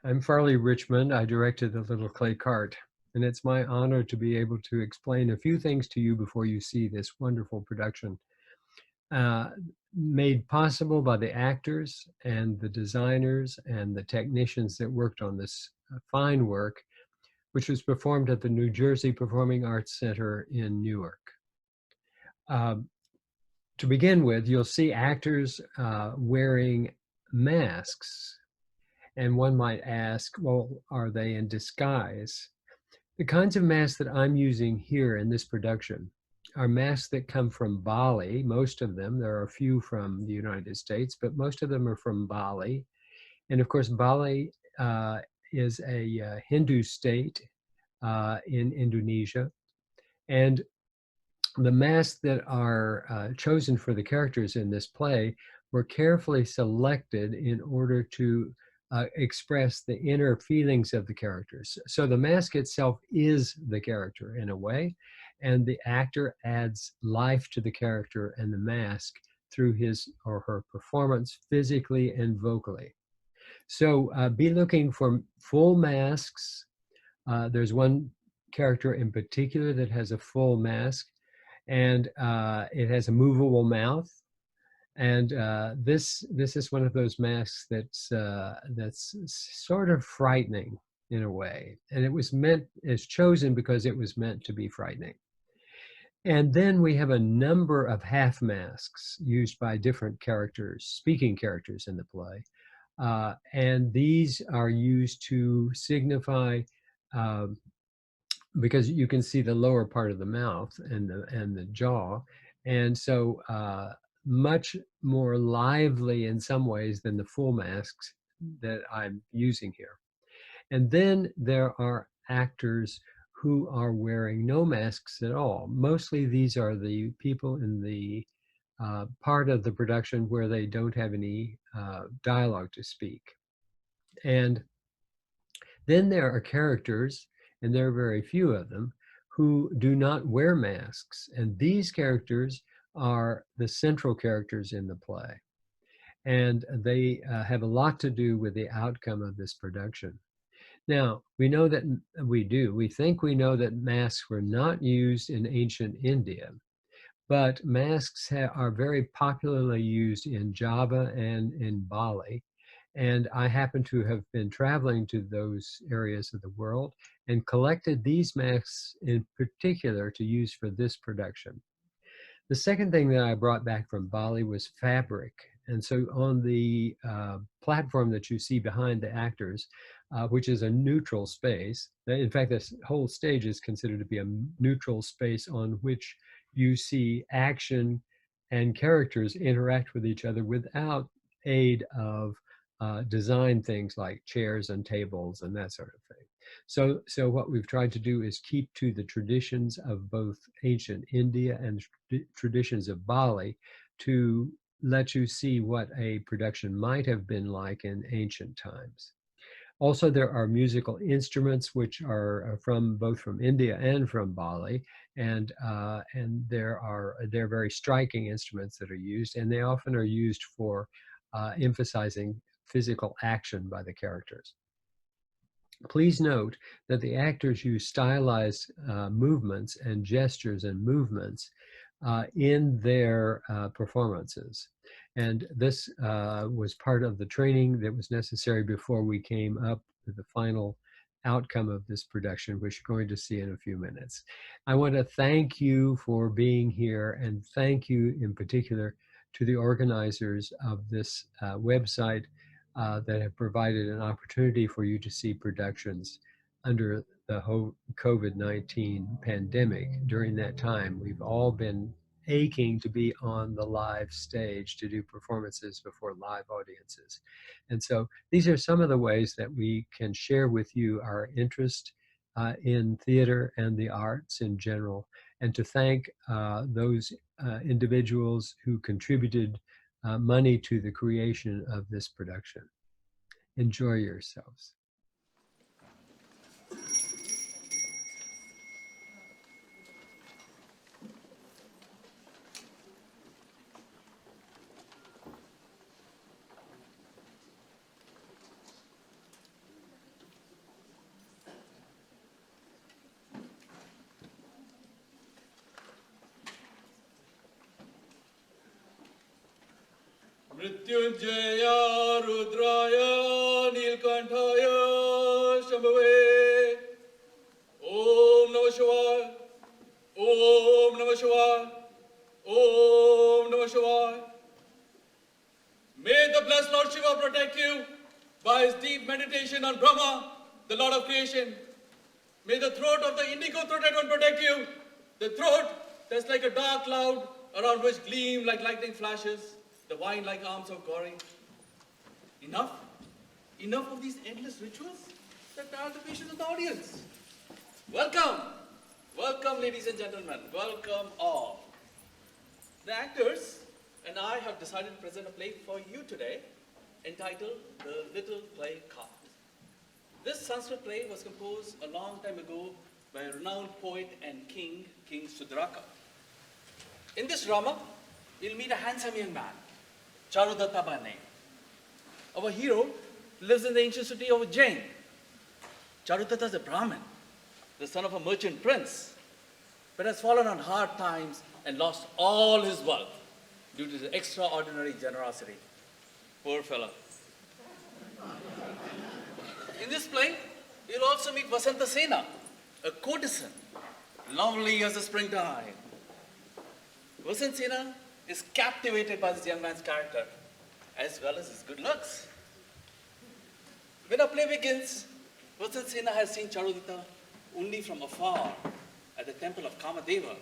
I'm Farley Richmond. I directed The Little Clay Cart, and it's my honor to be able to explain a few things to you before you see this wonderful production. Uh, Made possible by the actors and the designers and the technicians that worked on this fine work, which was performed at the New Jersey Performing Arts Center in Newark. To begin with, you'll see actors wearing masks. And one might ask, well, are they in disguise? The kinds of masks that I'm using here in this production are masks that come from Bali, most of them. There are a few from the United States, but most of them are from Bali. And of course, Bali is a Hindu state in Indonesia. And the masks that are chosen for the characters in this play were carefully selected in order to express the inner feelings of the characters. So the mask itself is the character in a way, and the actor adds life to the character and the mask through his or her performance physically and vocally. So be looking for full masks. There's one character in particular that has a full mask, and it has a movable mouth. And this is one of those masks that's sort of frightening in a way, and it's chosen because it was meant to be frightening. And then we have a number of half masks used by different characters, speaking characters in the play, and these are used to signify. Because you can see the lower part of the mouth and the jaw, and so much more lively in some ways than the full masks that I'm using here. And then there are actors who are wearing no masks at all. Mostly these are the people in the part of the production where they don't have any dialogue to speak. And then there are characters, and there are very few of them, who do not wear masks. And these characters are the central characters in the play. And they have a lot to do with the outcome of this production. Now, we know that we think we know that masks were not used in ancient India, but masks are very popularly used in Java and in Bali. And I happen to have been traveling to those areas of the world and collected these masks in particular to use for this production. The second thing that I brought back from Bali was fabric. And so on the platform that you see behind the actors, which is a neutral space, in fact, this whole stage is considered to be a neutral space on which you see action and characters interact with each other without aid of design things like chairs and tables and that sort of thing. So what we've tried to do is keep to the traditions of both ancient India and traditions of Bali to let you see what a production might have been like in ancient times. Also, there are musical instruments which are both from India and from Bali, and they're very striking instruments that are used, and they often are used for emphasizing physical action by the characters. Please note that the actors use stylized movements and gestures and movements in their performances. And this was part of the training that was necessary before we came up with the final outcome of this production, which you're going to see in a few minutes. I want to thank you for being here, and thank you in particular to the organizers of this website that have provided an opportunity for you to see productions under the whole COVID-19 pandemic. During that time, we've all been aching to be on the live stage to do performances before live audiences. And so these are some of the ways that we can share with you our interest in theater and the arts in general, and to thank those individuals who contributed money to the creation of this production. Enjoy yourselves. Mrityunjaya Rudraya Nilkantaya Shambhave. Om Namah Shivaya. Om Namah Shivaya. Om Namah Shivaya. May the blessed Lord Shiva protect you by his deep meditation on Brahma, the Lord of creation. May the throat of the indigo-throated one protect you. The throat that's like a dark cloud around which gleam like lightning flashes, the wine-like arms of Gauri. Enough? Enough of these endless rituals that tire the patience of the audience. Welcome. Welcome, ladies and gentlemen. Welcome all. The actors and I have decided to present a play for you today entitled The Little Clay Cart. This Sanskrit play was composed a long time ago by a renowned poet and king, King Sudraka. In this drama, you'll meet a handsome young man, Charudatta by name. Our hero lives in the ancient city of Ujjain. Charudatta is a Brahmin, the son of a merchant prince, but has fallen on hard times and lost all his wealth due to his extraordinary generosity. Poor fellow. In this play, you'll also meet Vasanta Sena, a courtesan, lovely as the springtime. Vasanta Sena is captivated by this young man's character, as well as his good looks. When our play begins, Vasanta Sena has seen Charudatta only from afar at the temple of Kamadeva,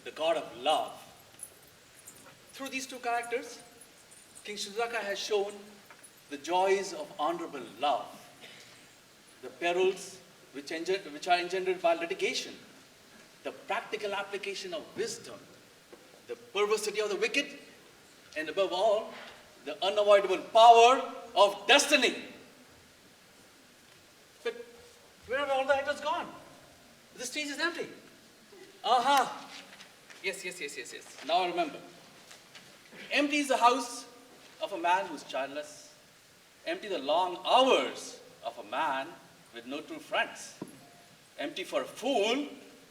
the god of love. Through these two characters, King Sudraka has shown the joys of honorable love, the perils which are engendered by litigation, the practical application of wisdom, the perversity of the wicked, and above all, the unavoidable power of destiny. But where have all the actors gone? The stage is empty. Aha! Yes. Now I remember. Empty is the house of a man who's childless. Empty the long hours of a man with no true friends. Empty for a fool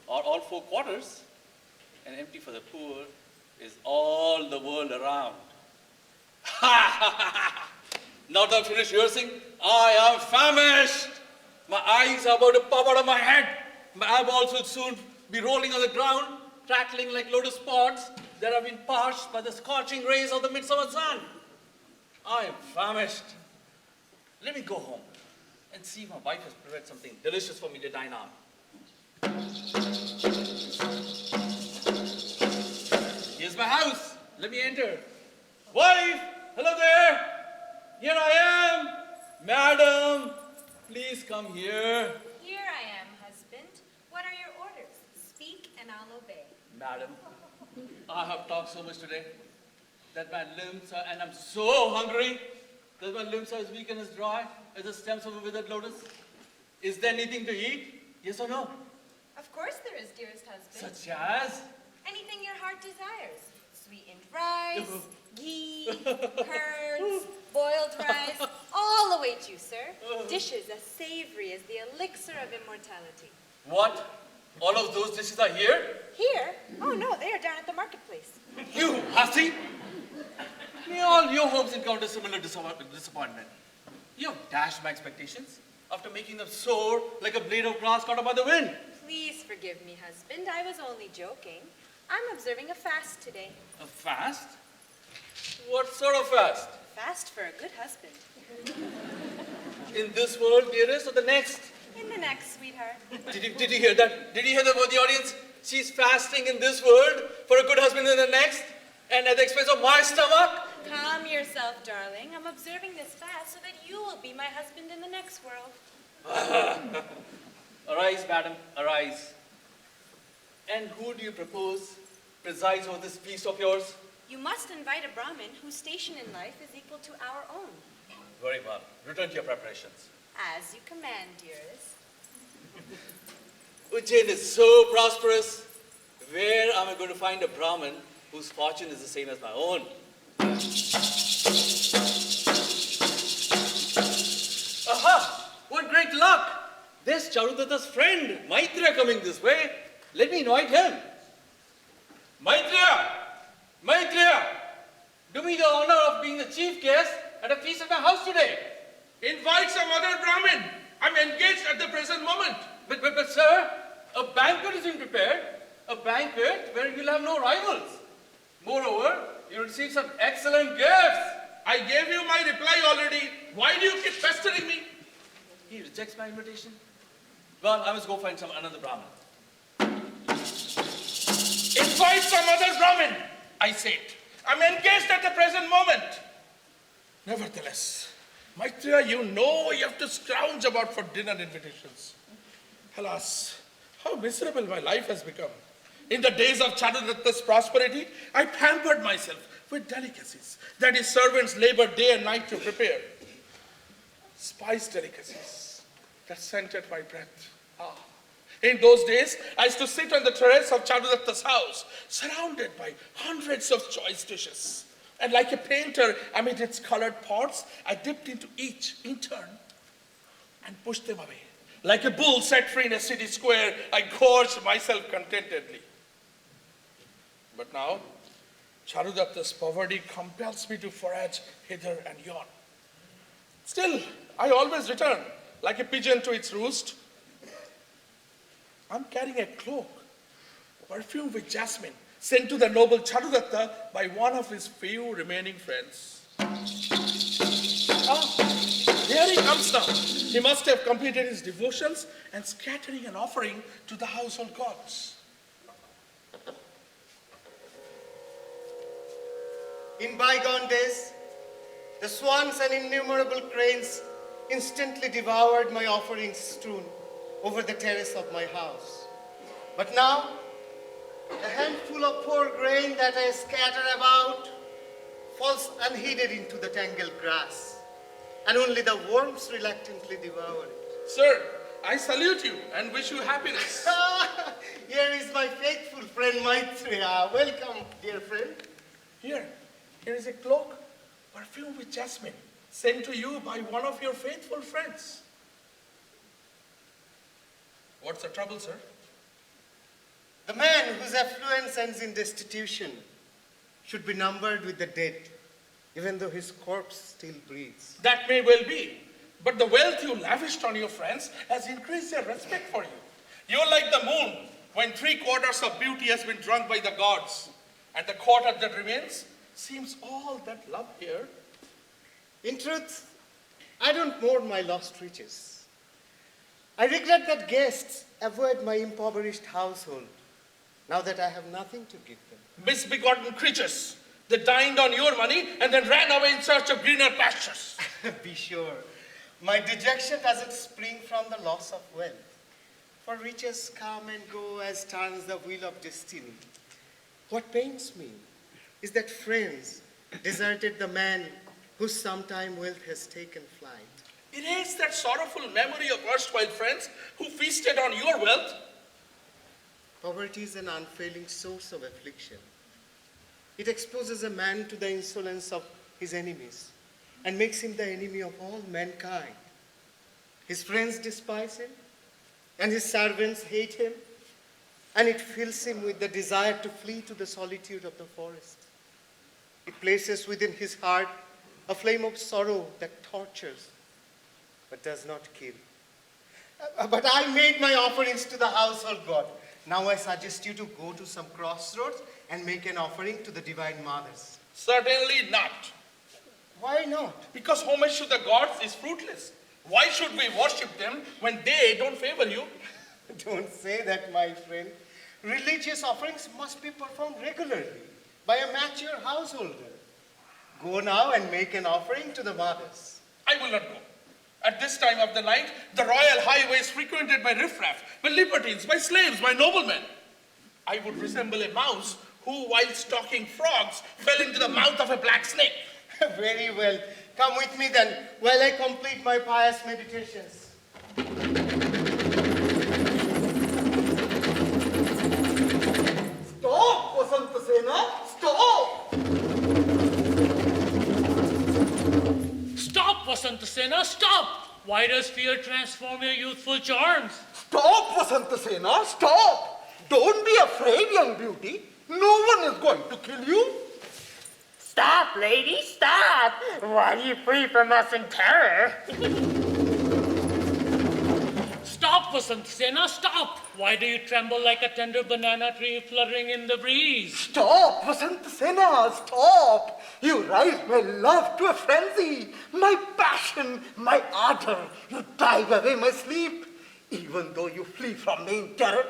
are all four quarters, and empty for the poor is all the world around. Now that I've finished rehearsing, I am famished. My eyes are about to pop out of my head. My eyeballs will soon be rolling on the ground, crackling like lotus pods that have been parched by the scorching rays of the midsummer sun. I am famished. Let me go home and see if my wife has prepared something delicious for me to dine on. Here's my house. Let me enter. Wife, hello there. Here I am. Madam, please come here. Here I am, husband. What are your orders? Speak and I'll obey. Madam, I have talked so much today that my limbs are, and I'm so hungry that my limbs are as weak and as dry as the stems of a withered lotus. Is there anything to eat? Yes or no? Of course there is, dearest husband. Such as? Anything your heart desires. Sweetened rice, ghee, curds, boiled rice, all await you, sir. Dishes as savory as the elixir of immortality. What? All of those dishes are here? Here? Oh no, they are down at the marketplace. You, hussy! May all your homes encounter similar disappointment. You have dashed my expectations after making them soar like a blade of grass caught up by the wind. Please forgive me, husband. I was only joking. I'm observing a fast today. A fast? What sort of fast? Fast for a good husband. In this world, dearest, or the next? In the next, sweetheart. Did you hear that? Did you hear that about the audience? She's fasting in this world for a good husband in the next, and at the expense of my stomach? Calm yourself, darling. I'm observing this fast so that you will be my husband in the next world. Arise, madam, arise. And who do you propose presides over this feast of yours? You must invite a Brahmin whose station in life is equal to our own. Very well. Return to your preparations. As you command, dearest. Ujjain is so prosperous. Where am I going to find a Brahmin whose fortune is the same as my own? Aha! What great luck! There's Charudatta's friend, Maitreya, coming this way. Let me invite him. Maitreya! Maitreya! Do me the honor of being the chief guest at a feast at my house today. Invite some other Brahmin. I'm engaged at the present moment. But sir, a banquet is being prepared. A banquet where you'll have no rivals. Moreover, you receive some excellent gifts. I gave you my reply already. Why do you keep pestering me? He rejects my invitation. Well, I must go find some another Brahmin. Invite some other Brahmin, I said. I'm engaged at the present moment. Nevertheless, Maitreya, you know you have to scrounge about for dinner invitations. Alas, how miserable my life has become. In the days of Charudatta's prosperity, I pampered myself with delicacies that his servants labored day and night to prepare. Spiced delicacies that scented my breath. Ah. In those days, I used to sit on the terrace of Charudatta's house, surrounded by hundreds of choice dishes. And like a painter amid its colored pots, I dipped into each in turn and pushed them away. Like a bull set free in a city square, I gorged myself contentedly. But now, Charudatta's poverty compels me to forage hither and yon. Still, I always return, like a pigeon to its roost. I'm carrying a cloak, perfumed with jasmine, sent to the noble Charudatta by one of his few remaining friends. Ah, here he comes now. He must have completed his devotions and scattering an offering to the household gods. In bygone days, the swans and innumerable cranes instantly devoured my offerings strewn over the terrace of my house. But now, a handful of poor grain that I scatter about falls unheeded into the tangled grass, and only the worms reluctantly devour it. Sir, I salute you and wish you happiness. Here is my faithful friend Maitreya. Welcome, dear friend. Here is a cloak, perfumed with jasmine, sent to you by one of your faithful friends. What's the trouble, sir? The man whose affluence ends in destitution should be numbered with the dead, even though his corpse still breathes. That may well be, but the wealth you lavished on your friends has increased their respect for you. You're like the moon when 3/4 of beauty has been drunk by the gods, and the quarter that remains seems all that love here. In truth, I don't mourn my lost riches. I regret that guests avoid my impoverished household, now that I have nothing to give them. Misbegotten creatures. They dined on your money and then ran away in search of greener pastures. Be sure, my dejection doesn't spring from the loss of wealth, for riches come and go as turns the wheel of destiny. What pains me is that friends deserted the man whose sometime wealth has taken flight. Erase that sorrowful memory of erstwhile friends who feasted on your wealth. Poverty is an unfailing source of affliction. It exposes a man to the insolence of his enemies and makes him the enemy of all mankind. His friends despise him, and his servants hate him, and it fills him with the desire to flee to the solitude of the forest. It places within his heart a flame of sorrow that tortures, but does not kill. But I made my offerings to the household god. Now I suggest you to go to some crossroads and make an offering to the divine mothers. Certainly not. Why not? Because homage to the gods is fruitless. Why should we worship them when they don't favor you? Don't say that, my friend. Religious offerings must be performed regularly by a mature householder. Go now and make an offering to the mothers. I will not go. At this time of the night, the royal highway is frequented by riffraff, by libertines, by slaves, by noblemen. I would resemble a mouse who, while stalking frogs, fell into the mouth of a black snake. Very well. Come with me then, while I complete my pious meditations. Stop, Vasantasena! Stop! Stop, Vasantasena, stop! Why does fear transform your youthful charms? Stop, Vasantasena! Stop! Don't be afraid, young beauty. No one is going to kill you. Stop, lady, stop! Why do you flee from us in terror? Stop, Vasantasena, stop! Why do you tremble like a tender banana tree fluttering in the breeze? Stop, Vasantasena, stop! You rise my love to a frenzy, my passion, my ardor. You drive away my sleep. Even though you flee from me in terror,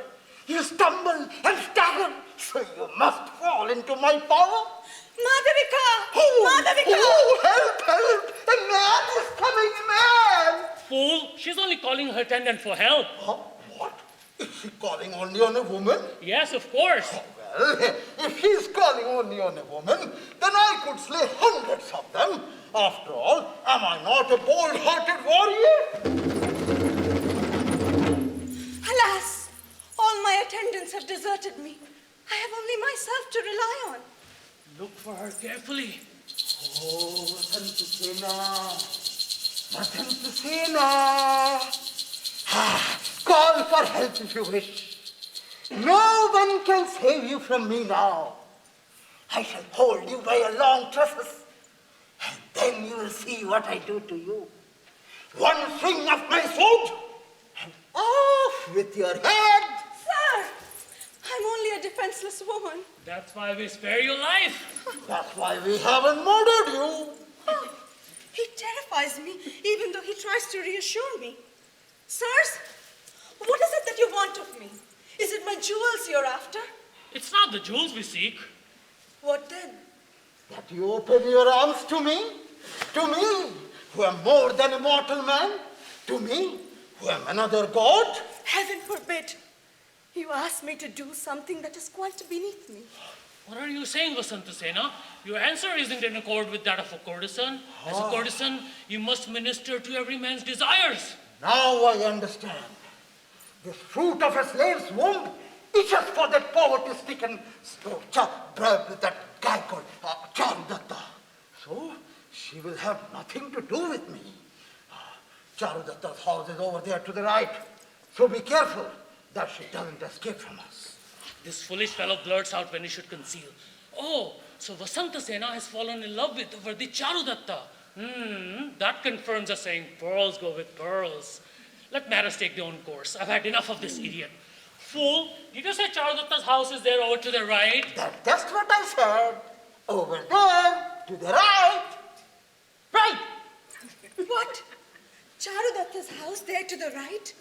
you stumble and stagger, so you must fall into my power. Madhavika! Oh, Madhavika! oh, help, help! A man is coming, man! Fool, she's only calling her attendant for help. Huh? What? Is she calling only on a woman? Yes, of course. Well, if he's calling only on a woman, then I could slay hundreds of them. After all, am I not a bold-hearted warrior? Alas, all my attendants have deserted me. I have only myself to rely on. Look for her carefully. Oh, Vasantasena, Vasantasena. Call for help if you wish. No one can save you from me now. I shall hold you by a long tresses, and then you will see what I do to you. One swing of my sword, and off with your head. Sir, I'm only a defenseless woman. That's why we spare your life. That's why we haven't murdered you. Oh, he terrifies me, even though he tries to reassure me. Sirs, what is it that you want of me? Is it my jewels you're after? It's not the jewels we seek. What then? That you open your arms to me, who am more than a mortal man, to me, who am another god. Heaven forbid. You ask me to do something that is quite beneath me. What are you saying, Vasantasena? Your answer isn't in accord with that of a courtesan. As a courtesan, you must minister to every man's desires. Now I understand. This fruit of a slave's womb itches for that poverty-stricken that guy called Charudatta. So she will have nothing to do with me. Charudatta's house is over there to the right. So be careful that she doesn't escape from us. This foolish fellow blurts out when he should conceal. Oh, so Vasantasena has fallen in love with over the Charudatta. That confirms the saying, pearls go with pearls. Let matters take their own course. I've had enough of this idiot. Fool, did you say Charudatta's house is there over to the right? That's just what I said. Over there, to the right. Right. What? Charudatta's house there to the right?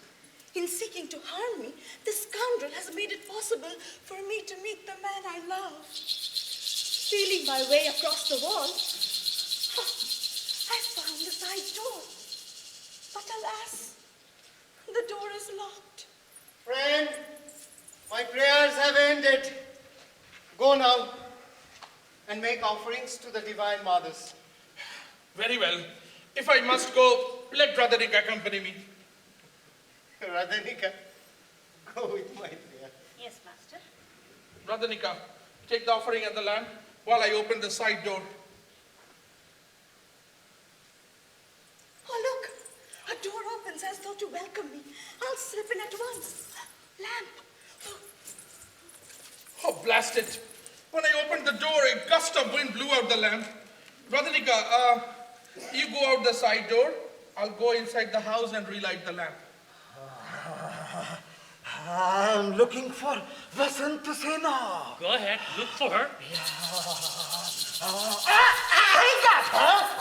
In seeking to harm me, this scoundrel has made it possible for me to meet the man I love. Feeling my way across the wall, I found the side door. But alas, the door is locked. Friend, my prayers have ended. Go now and make offerings to the divine mothers. Very well. If I must go, let Brother Nick accompany me. Radhanika, go with my prayer. Yes, master. Brother Nika, take the offering and the lamp while I open the side door. Oh, look, a door opens as though to welcome me. I'll slip in at once. Lamp. Oh, blast it. When I opened the door, a gust of wind blew out the lamp. Brother Nika, you go out the side door. I'll go inside the house and relight the lamp. I'm looking for Vasantasena. Go ahead, look for her.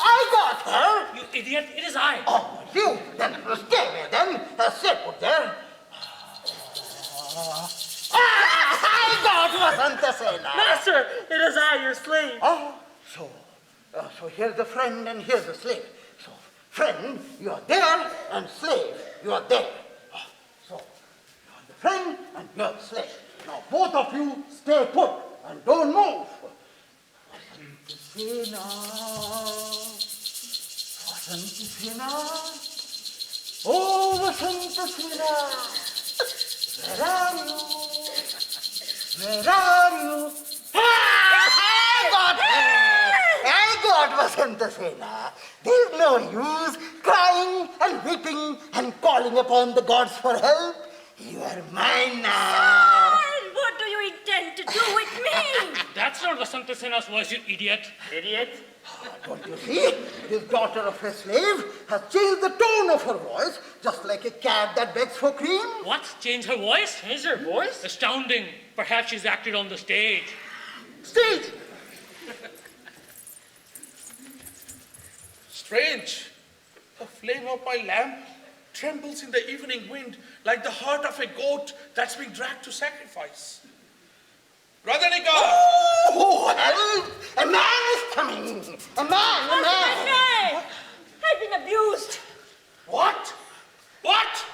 I got her. You idiot, it is I. Oh, you, then stay there then. Stay put there. I got Vasantasena. Master, it is I, your slave. Oh, so here's the friend and here's the slave. So, friend, you are there, and slave, you are there. So, you are the friend and you are the slave. Now, both of you stay put and don't move. Vasantasena, Vasantasena, oh Vasantasena, where are you? Where are you? I got Vasantasena. There's no use crying and weeping and calling upon the gods for help. You are mine now. And what do you intend to do with me? That's not Vasanta Sena's voice, you idiot. Idiot. Don't you see? This daughter of a slave has changed the tone of her voice, just like a cat that begs for cream. What? Change her voice? Change her voice? Astounding. Perhaps she's acted on the stage. Stage! Strange. The flame of my lamp trembles in the evening wind like the heart of a goat that's being dragged to sacrifice. Radhanika! Oh, help! A man is coming! A man! I've been abused. What? What?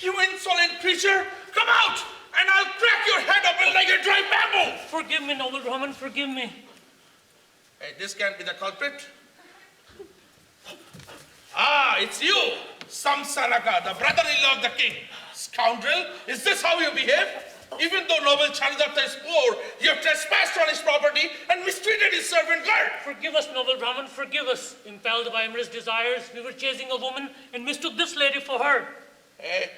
You insolent creature! Come out! And I'll crack your head open like a dry bamboo! Forgive me, noble Brahman, forgive me. Hey, this can't be the culprit. Ah, it's you, Samsaraka, the brother-in-law of the king. Scoundrel, is this how you behave? Even though noble Charudatta is poor, you have trespassed on his property and mistreated his servant girl. Forgive us, noble Brahman, forgive us. Impelled by amorous desires, we were chasing a woman and mistook this lady for her. Hey,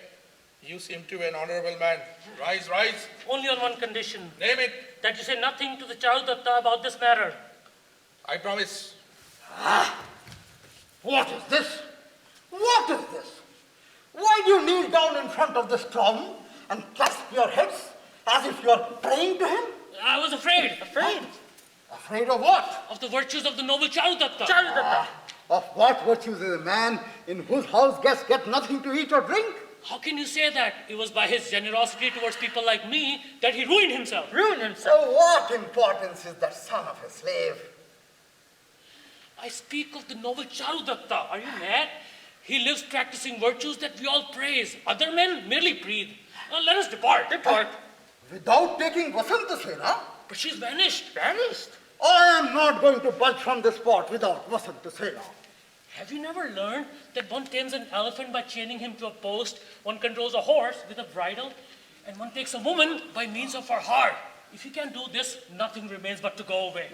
you seem to be an honorable man. Rise, rise. Only on one condition. Name it. That you say nothing to the Charudatta about this matter. I promise. What is this? What is this? Why do you kneel down in front of this throne and clasp your heads as if you are praying to him? I was afraid. Afraid. Afraid of what? Of the virtues of the noble Charudatta. Of what virtues is a man in whose house guests get nothing to eat or drink? How can you say that? It was by his generosity towards people like me that he ruined himself. Ruin himself. So what importance is that son of a slave? I speak of the noble Charudatta. Are you mad? He lives practicing virtues that we all praise. Other men merely breathe. Now let us depart. Depart. Without taking Vasanta Sena, But she's vanished. Vanished. I am not going to budge from this spot without Vasanta Sena. Have you never learned that one tames an elephant by chaining him to a post, one controls a horse with a bridle, and one takes a woman by means of her heart? If you can't do this, nothing remains but to go away.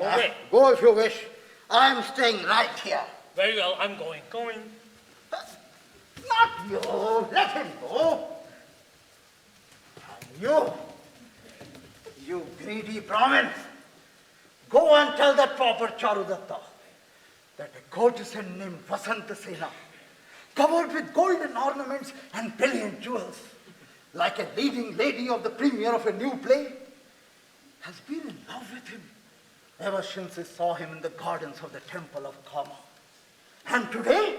Go if you wish. I am staying right here. Very well, I'm going. Not you. Let him go. And you greedy Brahmin, go and tell that pauper Charudatta that a courtesan named Vasanta Sena, covered with golden ornaments and brilliant jewels, like a leading lady of the premiere of a new play, has been in love with him ever since he saw him in the gardens of the temple of Kama. And today,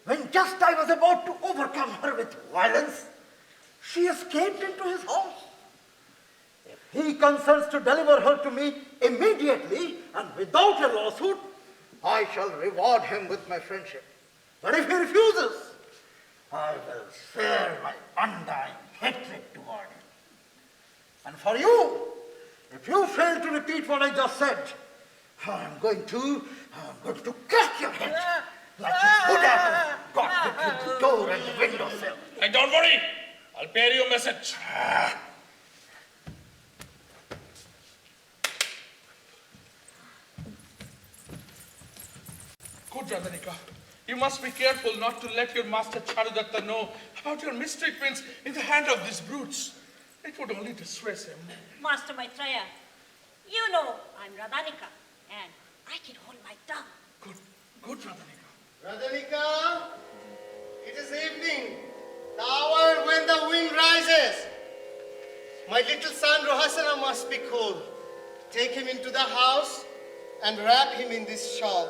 when just I was about to overcome her with violence, she escaped into his house. If he consents to deliver her to me immediately and without a lawsuit, I shall reward him with my friendship. But if he refuses, I will share my undying hatred toward him. And for you, if you fail to repeat what I just said, I'm going to crack your head like you could have got between the door and the windowsill. Hey, don't worry. I'll bear you a message. Good, Radhanika. You must be careful not to let your master Charudatta know about your mistreatments in the hand of these brutes. It would only distress him. Master Maitreya, you know I'm Radhanika, and I can hold my tongue. Good, Radhanika. Radhanika, it is evening, the hour when the wind rises. My little son Rohasana must be cool. Take him into the house and wrap him in this shawl.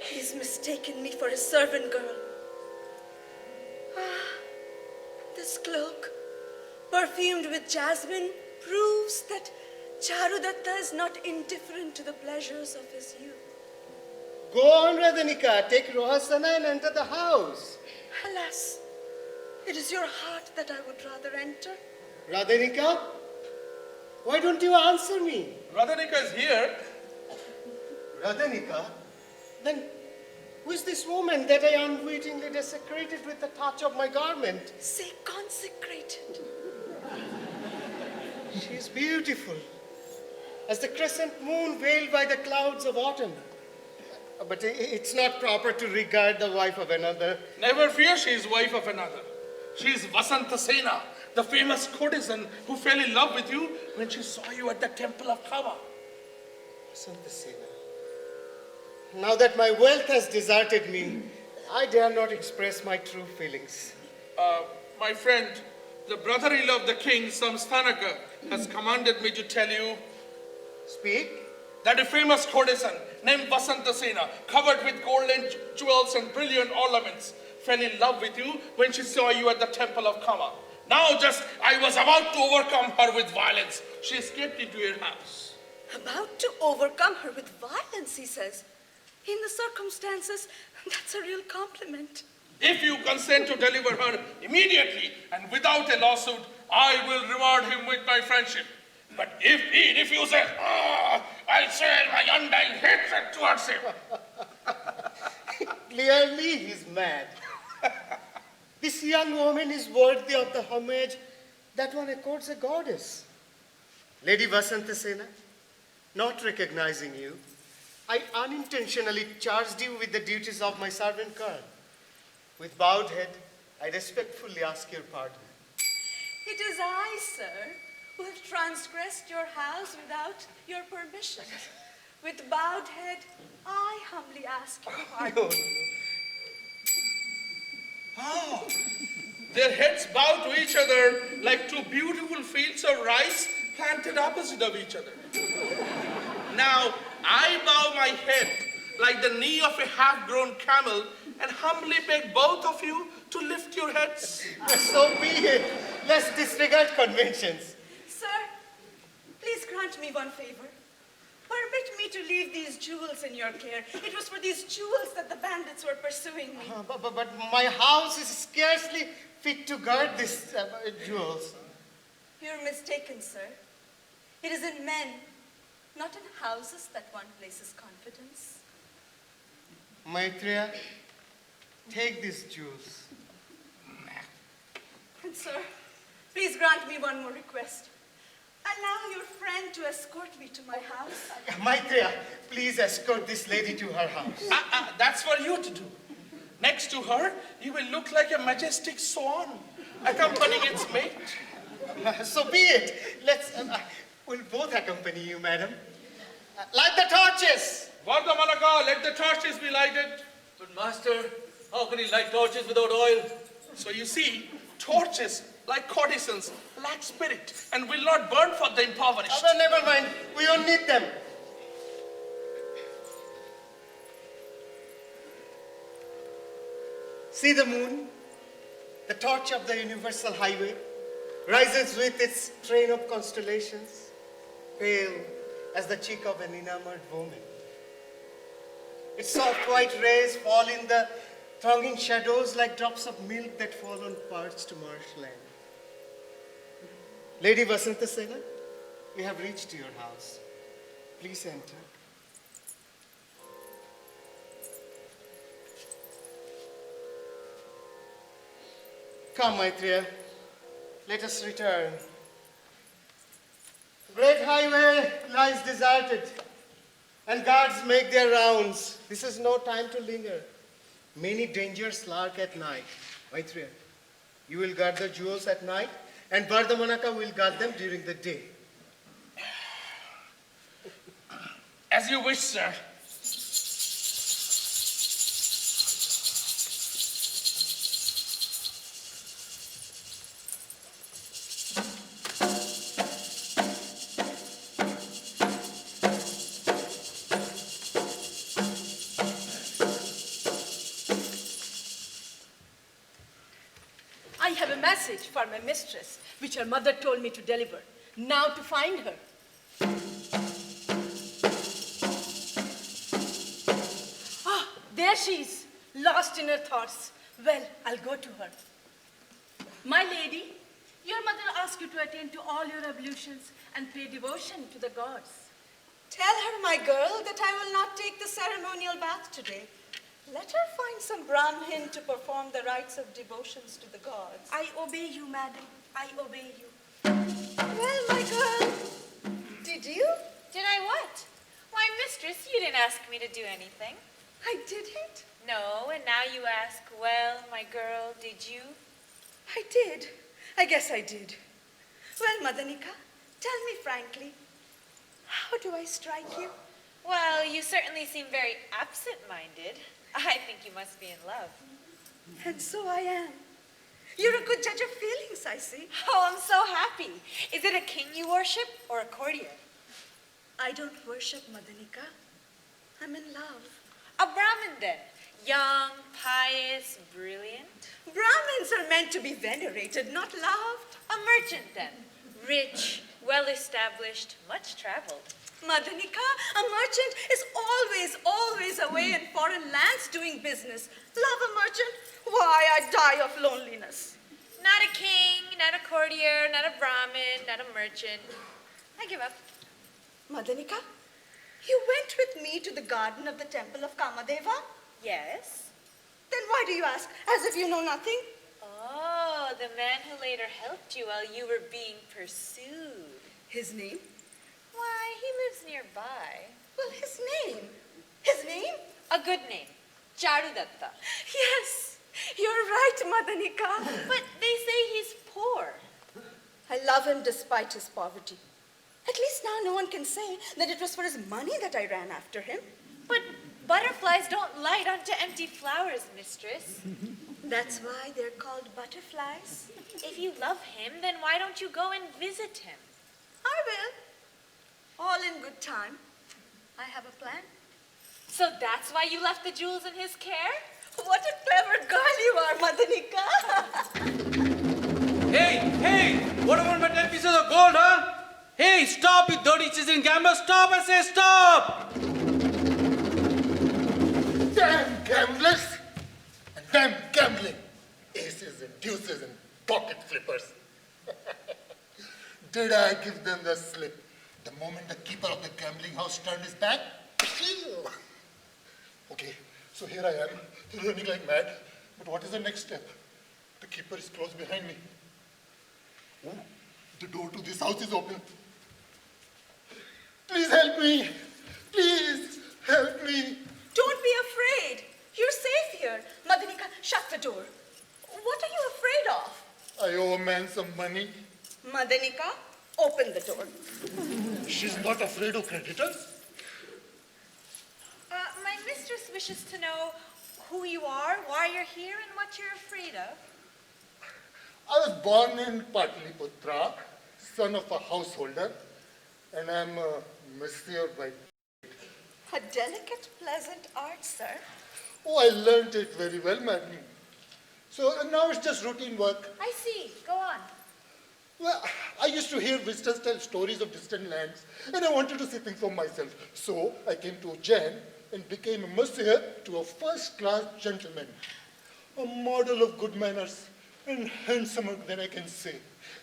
He's mistaken me for a servant girl. This cloak, perfumed with jasmine, proves that Charudatta is not indifferent to the pleasures of his youth. Go on, Radhanika, take Rohasana and enter the house. Alas, it is your heart that I would rather enter. Radhanika, why don't you answer me? Radhanika is here. Radhanika? Then who is this woman that I unwittingly desecrated with the touch of my garment? Say consecrated. She is beautiful, as the crescent moon veiled by the clouds of autumn. But it's not proper to regard the wife of another. Never fear, she is wife of another. She is Vasanta Sena, the famous courtesan who fell in love with you when she saw you at the temple of Kama. Santasena, now that my wealth has deserted me, I dare not express my true feelings. My friend, the brother-in-law of the king, Samsthanaka, has commanded me to tell you Speak. that a famous courtesan named Vasanta Sena, covered with gold and jewels and brilliant ornaments, fell in love with you when she saw you at the temple of Kama. Now just, I was about to overcome her with violence. She escaped into your house. About to overcome her with violence, he says. In the circumstances, that's a real compliment. If you consent to deliver her immediately and without a lawsuit, I will reward him with my friendship. But if he refuses, I'll share my undying hatred towards him. Clearly he's mad. This young woman is worthy of the homage that one accords a goddess. Lady Vasantasena, not recognizing you, I unintentionally charged you with the duties of my servant girl. With bowed head, I respectfully ask your pardon. It is I, sir, who have transgressed your house without your permission. With bowed head, I humbly ask your pardon. Oh, their heads bow to each other like two beautiful fields of rice planted opposite of each other. Now, I bow my head like the knee of a half-grown camel and humbly beg both of you to lift your heads. So be it. Let's disregard conventions. Sir, please grant me one favor. Permit me to leave these jewels in your care. It was for these jewels that the bandits were pursuing me. But my house is scarcely fit to guard these jewels. You're mistaken, sir. It is in men, not in houses, that one places confidence. Maitreya, take these jewels. And sir, please grant me one more request. Allow your friend to escort me to my house. Maitreya, please escort this lady to her house. That's for you to do. Next to her, you will look like a majestic swan, accompanying its mate. So be it. We'll both accompany you, madam. Light the torches. Vardhamanaka, let the torches be lighted. But master, how can he light torches without oil? So you see, torches, like courtesans, lack spirit and will not burn for the impoverished. Never mind. We don't need them. See the moon, the torch of the universal highway, rises with its train of constellations, pale as the cheek of an enamored woman. Its soft white rays fall in the thronging shadows like drops of milk that fall on parched marshland. Lady Vasantasena, we have reached your house. Please enter. Come, Maitreya. Let us return. The great highway lies deserted, and guards make their rounds. This is no time to linger. Many dangers lurk at night. Maitreya, you will guard the jewels at night, and Vardhamanaka will guard them during the day. As you wish, sir. I have a message for my mistress, which her mother told me to deliver. Now to find her. Ah, there she is, lost in her thoughts. Well, I'll go to her. My lady, your mother asked you to attend to all your ablutions and pay devotion to the gods. Tell her, my girl, that I will not take the ceremonial bath today. Let her find some Brahmin to perform the rites of devotions to the gods. I obey you, madam. I obey you. Well, my girl, did you? Did I what? Why, mistress, you didn't ask me to do anything. I didn't. No, and now you ask, well, my girl, did you? I did. I guess I did. Well, Madanika, tell me frankly, how do I strike you? Well, you certainly seem very absent-minded. I think you must be in love. And so I am. You're a good judge of feelings, I see. Oh, I'm so happy. Is it a king you worship or a courtier? I don't worship Madanika. I'm in love. A Brahmin, then. Young, pious, brilliant. Brahmins are meant to be venerated, not loved. A merchant, then. Rich, well-established, much traveled. Madanika, a merchant is always away in foreign lands doing business. Love a merchant? Why, I die of loneliness. Not a king, not a courtier, not a Brahmin, not a merchant. I give up. Madanika, you went with me to the garden of the temple of Kamadeva? Yes. Then why do you ask, as if you know nothing? Oh, the man who later helped you while you were being pursued. His name? Why, he lives nearby. Well, his name. His name? A good name. Charudatta. Yes, you're right, Madanika. But they say he's poor. I love him despite his poverty. At least now no one can say that it was for his money that I ran after him. But butterflies don't light onto empty flowers, mistress. That's why they're called butterflies. If you love him, then why don't you go and visit him? I will. All in good time. I have a plan. So that's why you left the jewels in his care? What a clever girl you are, Madanika. Hey, what about my 10 pieces of gold, huh? Hey, stop, you dirty chiseled gambler. Stop, I say stop. Damn gamblers and damn gambling. Aces and deuces and pocket flippers. Did I give them the slip? The moment the keeper of the gambling house turned his back, phew. Okay, so here I am, running like mad. But what is the next step? The keeper is close behind me. Oh, the door to this house is open. Please help me. Please help me. Don't be afraid. You're safe here. Madanika, shut the door. What are you afraid of? I owe a man some money. Madanika, open the door. She's not afraid of creditors. My mistress wishes to know who you are, why you're here, and what you're afraid of. I was born in Pataliputra, son of a householder, and I'm a monsieur by... A delicate, pleasant art, sir. Oh, I learned it very well, madam. So now it's just routine work. I see. Go on. Well, I used to hear visitors tell stories of distant lands, and I wanted to see things for myself. So I came to Ujjain and became a monsieur to a first-class gentleman, a model of good manners, and handsomer than I can say.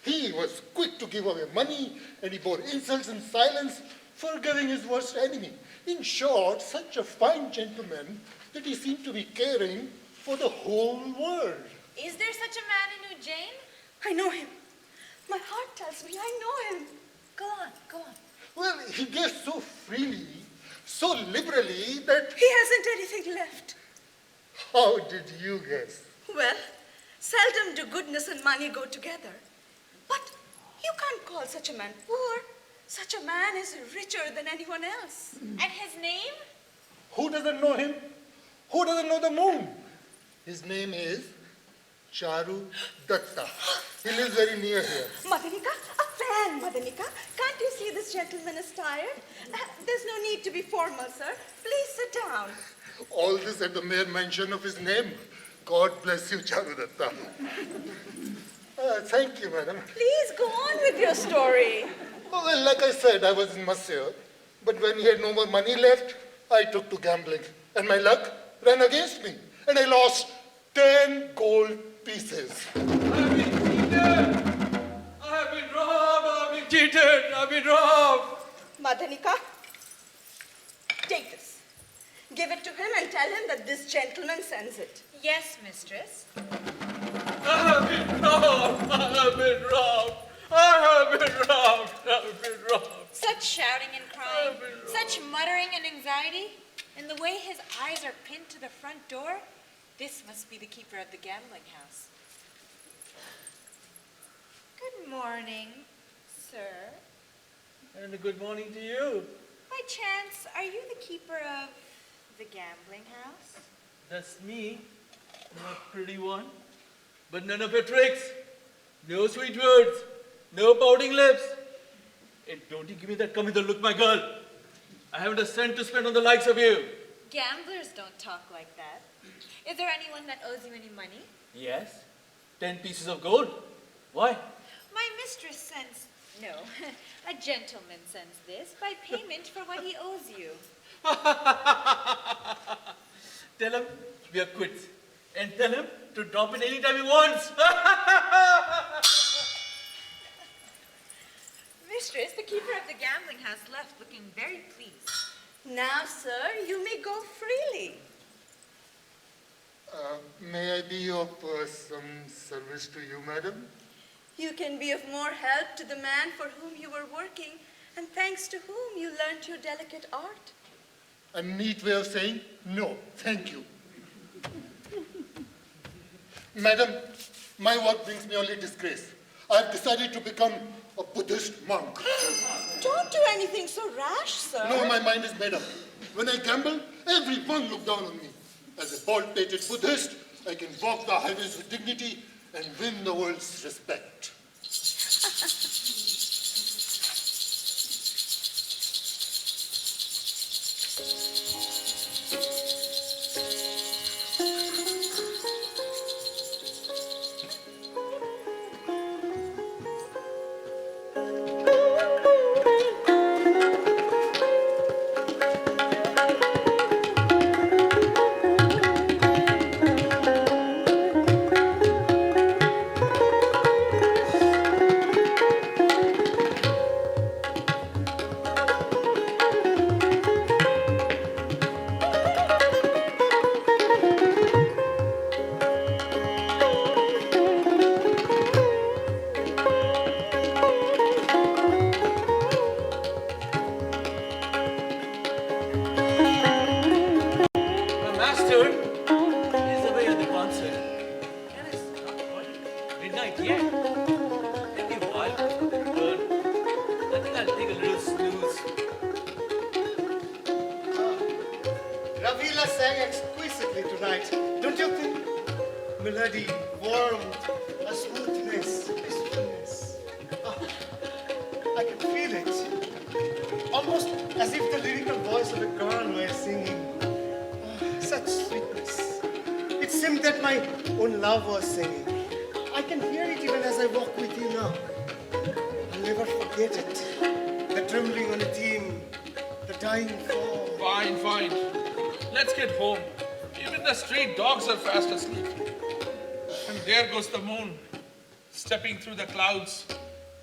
He was quick to give away money, and he bore insults in silence, forgiving his worst enemy. In short, such a fine gentleman that he seemed to be caring for the whole world. Is there such a man in Ujjain? I know him. My heart tells me I know him. Go on, go on. Well, he gave so freely, so liberally that... He hasn't anything left. How did you guess? Well, seldom do goodness and money go together. But you can't call such a man poor. Such a man is richer than anyone else. And his name? Who doesn't know him? Who doesn't know the moon? His name is Charu Datta. He lives very near here. Madanika, a fan, Madanika. Can't you see this gentleman is tired? There's no need to be formal, sir. Please sit down. All this at the mere mention of his name. God bless you, Charu Datta. Thank you, madam. Please go on with your story. Oh, well, like I said, I was in Monsieur. But when he had no more money left, I took to gambling. And my luck ran against me. And I lost 10 gold pieces. I've been cheated. I have been robbed. I've been cheated. I've been robbed. Madanika, take this. Give it to him and tell him that this gentleman sends it. Yes, mistress. I have been robbed. I have been robbed. I have been robbed. I have been robbed. Such shouting and crying, such muttering and anxiety, and the way his eyes are pinned to the front door, this must be the keeper of the gambling house. Good morning, sir. And a good morning to you. By chance, are you the keeper of the gambling house? That's me, not pretty one. But none of your tricks. No sweet words. No pouting lips. And don't you give me that come hither look, my girl. I haven't a cent to spend on the likes of you. Gamblers don't talk like that. Is there anyone that owes you any money? Yes, 10 pieces of gold. Why? My mistress sends... No, a gentleman sends this by payment for what he owes you. Tell him we are quits. And tell him to drop it anytime he wants. Mistress, the keeper of the gambling house left looking very pleased. Now, sir, you may go freely. May I be of some service to you, madam? You can be of more help to the man for whom you were working, and thanks to whom you learnt your delicate art. A neat way of saying no, thank you. Madam, my work brings me only disgrace. I have decided to become a Buddhist monk. Don't do anything so rash, sir. No, my mind is made up. When I gamble, everyone look down on me. As a bald-pated Buddhist, I can walk the highways with dignity and win the world's respect. My master is away at the concert. And it's not quite midnight yet. Maybe a while before they return. I think I'll take a little snooze. Ravila sang exquisitely tonight, don't you think? Melody, warmth, a smoothness, peacefulness. Ah, I can feel it. Almost as if the lyrical voice of a girl were singing. Ah, such sweetness. It seemed that my own love was singing. I can hear it even as I walk with you now. I'll never forget it. The trembling on a theme, the dying fall. Fine, fine. Let's get home. Even the street dogs are fast asleep. And there goes the moon, stepping through the clouds,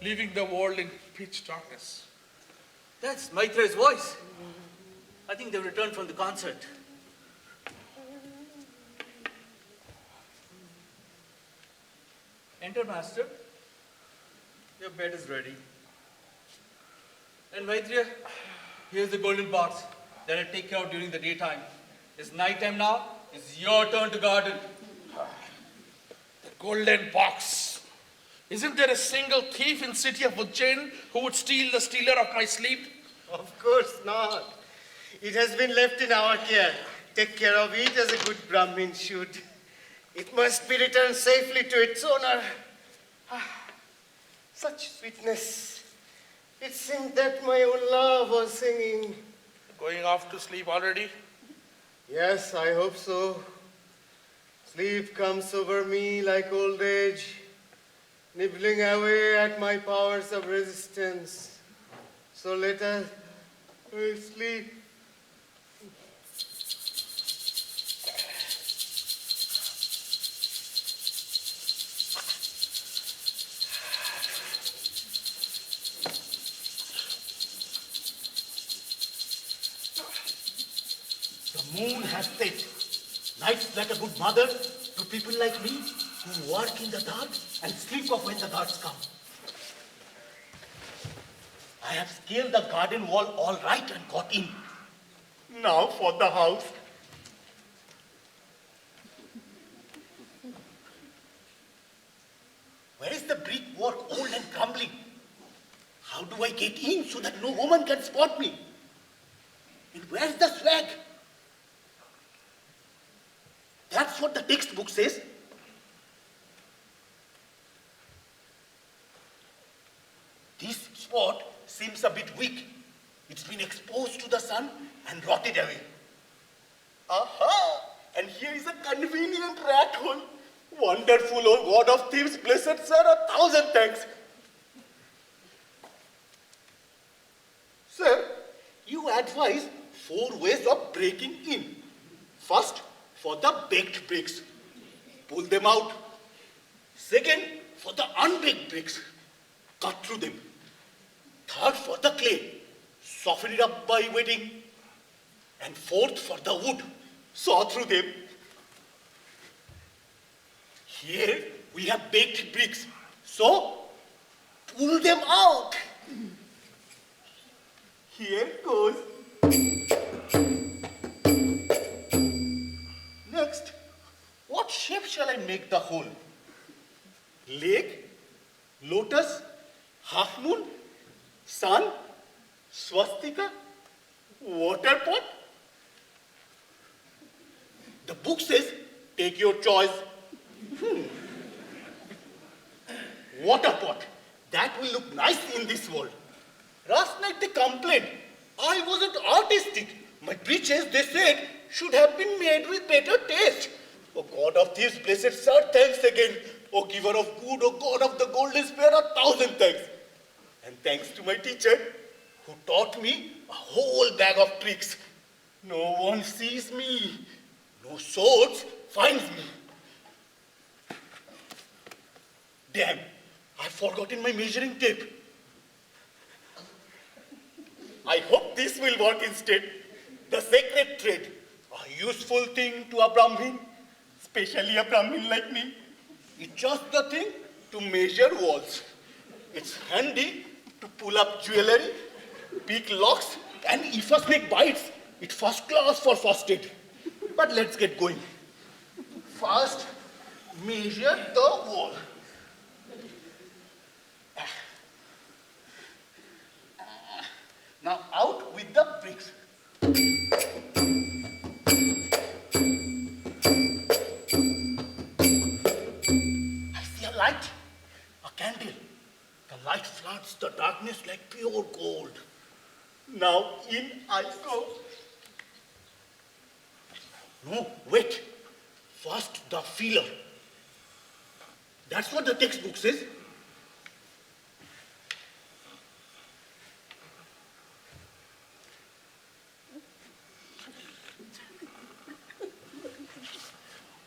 leaving the world in pitch darkness. That's Maitra's voice. I think they've returned from the concert. Enter, master. Your bed is ready. And Maitreya, here's the golden box that I take care of during the daytime. It's nighttime now. It's your turn to guard it. The golden box. Isn't there a single thief in city of Ujjain who would steal the stealer of my sleep? Of course not. It has been left in our care. Take care of it as a good Brahmin should. It must be returned safely to its owner. Ah, such sweetness. It seemed that my own love was singing. Going off to sleep already? Yes, I hope so. Sleep comes over me like old age, nibbling away at my powers of resistance. So let us sleep. The moon has set. Night's like a good mother to people like me who work in the dark and sleep off when the gods come. I have scaled the garden wall all right and got in. Now for the house. Where is is the brickwork old and crumbling? How do I get in so that no woman can spot me? And where's the swag? That's what the textbook says. This spot seems a bit weak. It's been exposed to the sun and rotted away. Aha! And here is a convenient rat hole. Wonderful, oh God of thieves, blessed sir, 1,000 thanks. Sir, you advise 4 ways of breaking in. First, for the baked bricks. Pull them out. Second, for the unbaked bricks. Cut through them. Third, for the clay. Soften it up by wetting. And fourth, for the wood. Saw through them. Here we have baked bricks. So, pull them out. Here goes. Next, what shape shall I make the hole? Leg, lotus, half moon, sun, swastika, water pot? The book says, take your choice. Water pot. That will look nice in this world. Last night they complained I wasn't artistic. My breeches, they said, should have been made with better taste. Oh God of thieves, blessed sir, thanks again. Oh giver of good, oh God of the golden spear, 1,000 thanks. And thanks to my teacher, who taught me a whole bag of tricks. No one sees me. No swords finds me. Damn, I've forgotten my measuring tape. I hope this will work instead. The sacred thread, a useful thing to a Brahmin, especially a Brahmin like me. It's just the thing to measure walls. It's handy to pull up jewelry, pick locks, and if a snake bites, it's first class for first aid. But let's get going. First, measure the wall. Now out with the bricks. I see a light, a candle. The light floods the darkness like pure gold. Now in I go. No, wait. First the feeler. That's what the textbook says.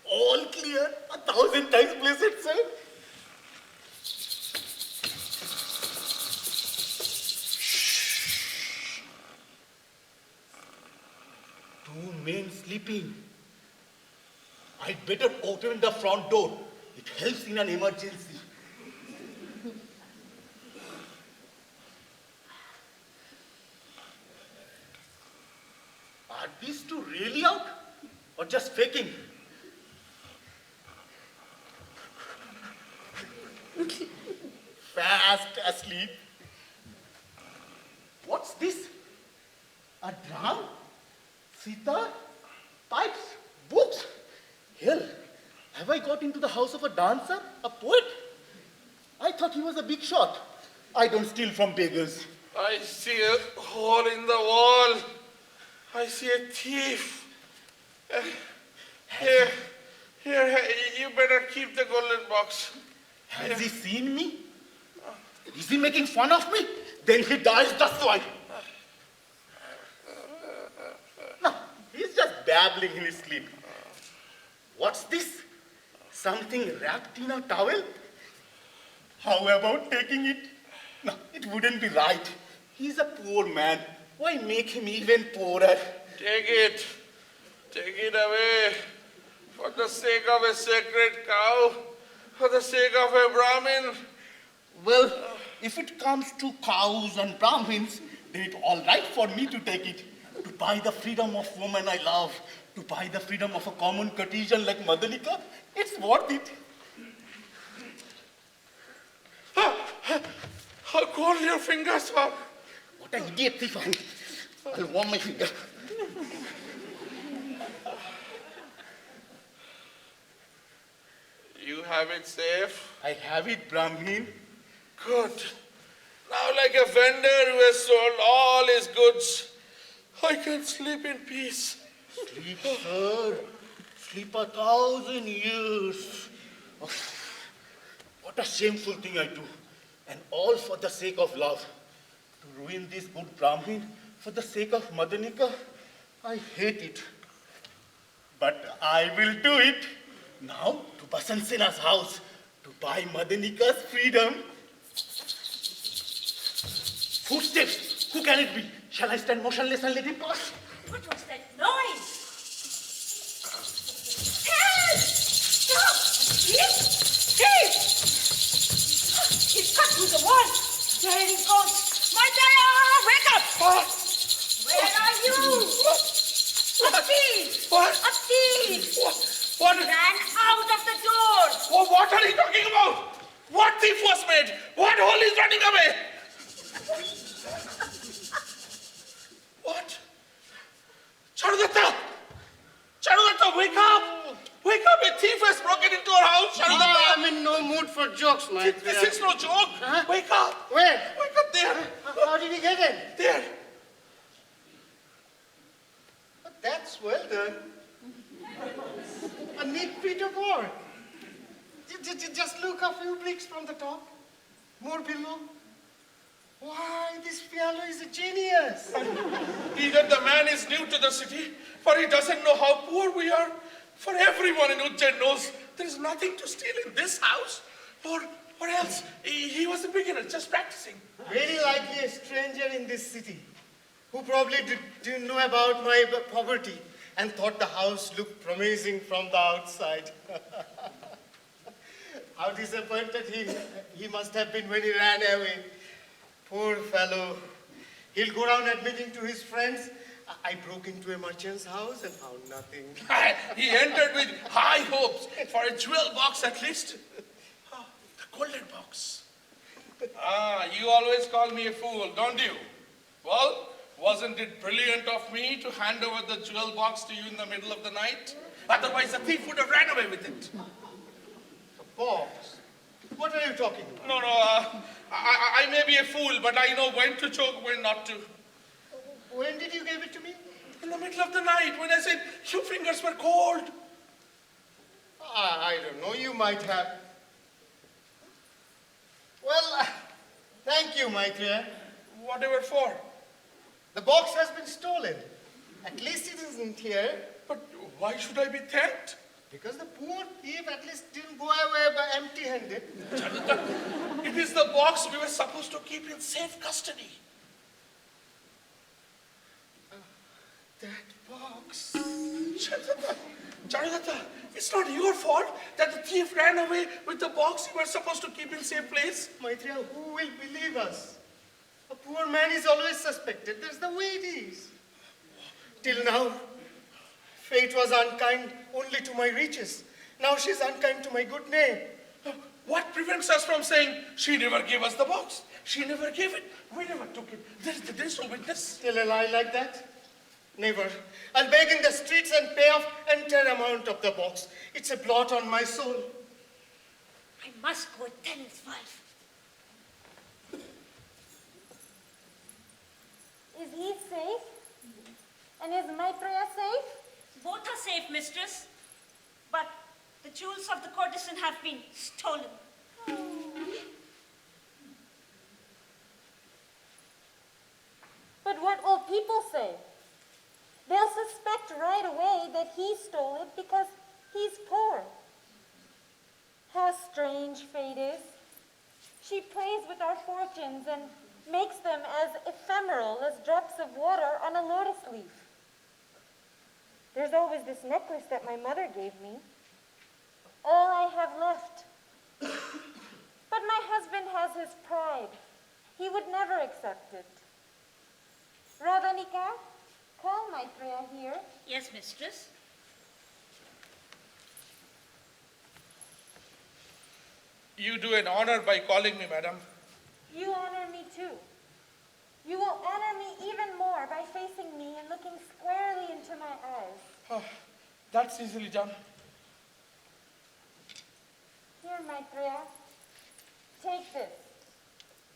All clear, 1,000 times blessed, sir. Two men sleeping. I'd better open the front door. It helps in an emergency. Are these two really out or just faking? Fast asleep. What's this? A drum? Sitar? Pipes? Books? Hell, have I got into the house of a dancer? A poet? I thought he was a big shot. I don't steal from beggars. I see a hole in the wall. I see a thief. Here, you better keep the golden box. Has he seen me? Is he making fun of me? Then he dies the swine. No, he's just babbling in his sleep. What's this? Something wrapped in a towel? How about taking it? No, it wouldn't be right. He's a poor man. Why make him even poorer? Take it. Take it away. For the sake of a sacred cow. For the sake of a Brahmin. Well, if it comes to cows and Brahmins, then it's all right for me to take it. To buy the freedom of woman I love. To buy the freedom of a common courtesan like Madalika. It's worth it. How cold your fingers are. What an idiot thief I am. I'll warm my finger. You have it safe? I have it, Brahmin. Good. Now, like a vendor who has sold all his goods, I can sleep in peace. Sleep, sir. Sleep 1,000 years. Oh, what a shameful thing I do. And all for the sake of love. To ruin this good Brahmin for the sake of Madanika, I hate it. But I will do it. Now to Basant Sena's house to buy Madanika's freedom. Footsteps! Who can it be? Shall I stand motionless and let him pass? What was that noise? Help! Stop! Thief! He's cut through the wall. There he goes. My dear, wake up! Where are you? A thief! What? A thief! What? Ran out of the door. What are you talking about? What thief was made? What hole is running away? What? Charudatta! Charudatta, wake up! Wake up! A thief has broken into our house, Charudatta! I'm in no mood for jokes, my friend. This is no joke. Huh? Wake up! Where? Wake up there! How did he get in? There! That's well done. A neat bit of work. Just look a few bricks from the top. More below. Why, this fellow is a genius. Even the man is new to the city, for he doesn't know how poor we are. For everyone in Ujjain knows there is nothing to steal in this house. Or else, he was a beginner, just practicing. Very likely a stranger in this city who probably didn't know about my poverty and thought the house looked promising from the outside. How disappointed he must have been when he ran away. Poor fellow. He'll go around admitting to his friends, I broke into a merchant's house and found nothing. He entered with high hopes for a jewel box at least. Oh, the golden box. You always call me a fool, don't you? Well, wasn't it brilliant of me to hand over the jewel box to you in the middle of the night? Otherwise, the thief would have ran away with it. The box? What are you talking about? No, I may be a fool, but I know when to choke, when not to. When did you give it to me? In the middle of the night, when I said your fingers were cold. I don't know, you might have. Well, thank you, Maitreya. Whatever for. The box has been stolen. At least it isn't here. But why should I be thanked? Because the poor thief at least didn't go away empty-handed. It is the box we were supposed to keep in safe custody. That box. Charudatta, it's not your fault that the thief ran away with the box you were supposed to keep in safe place. Maitreya, who will believe us? A poor man is always suspected. That's the way it is. Till now, fate was unkind only to my riches. Now she's unkind to my good name. What prevents us from saying, she never gave us the box? She never gave it. We never took it. There's no witness. Tell a lie like that? Never. I'll beg in the streets and pay off entire amount of the box. It's a blot on my soul. I must go tell his wife. Is he safe? And is Maitreya safe? Both are safe, mistress. But the jewels of the courtesan have been stolen. But what will people say? They'll suspect right away that he stole it because he's poor. How strange fate is. She plays with our fortunes and makes them as ephemeral as drops of water on a lotus leaf. There's always this necklace that my mother gave me. All I have left. But my husband has his pride. He would never accept it. Radhanika, call Maitreya here. Yes, mistress. You do an honor by calling me, madam. too. You will honor me even more by facing me and looking squarely into my eyes. Oh, that's easily done. Here, Maitreya, take this.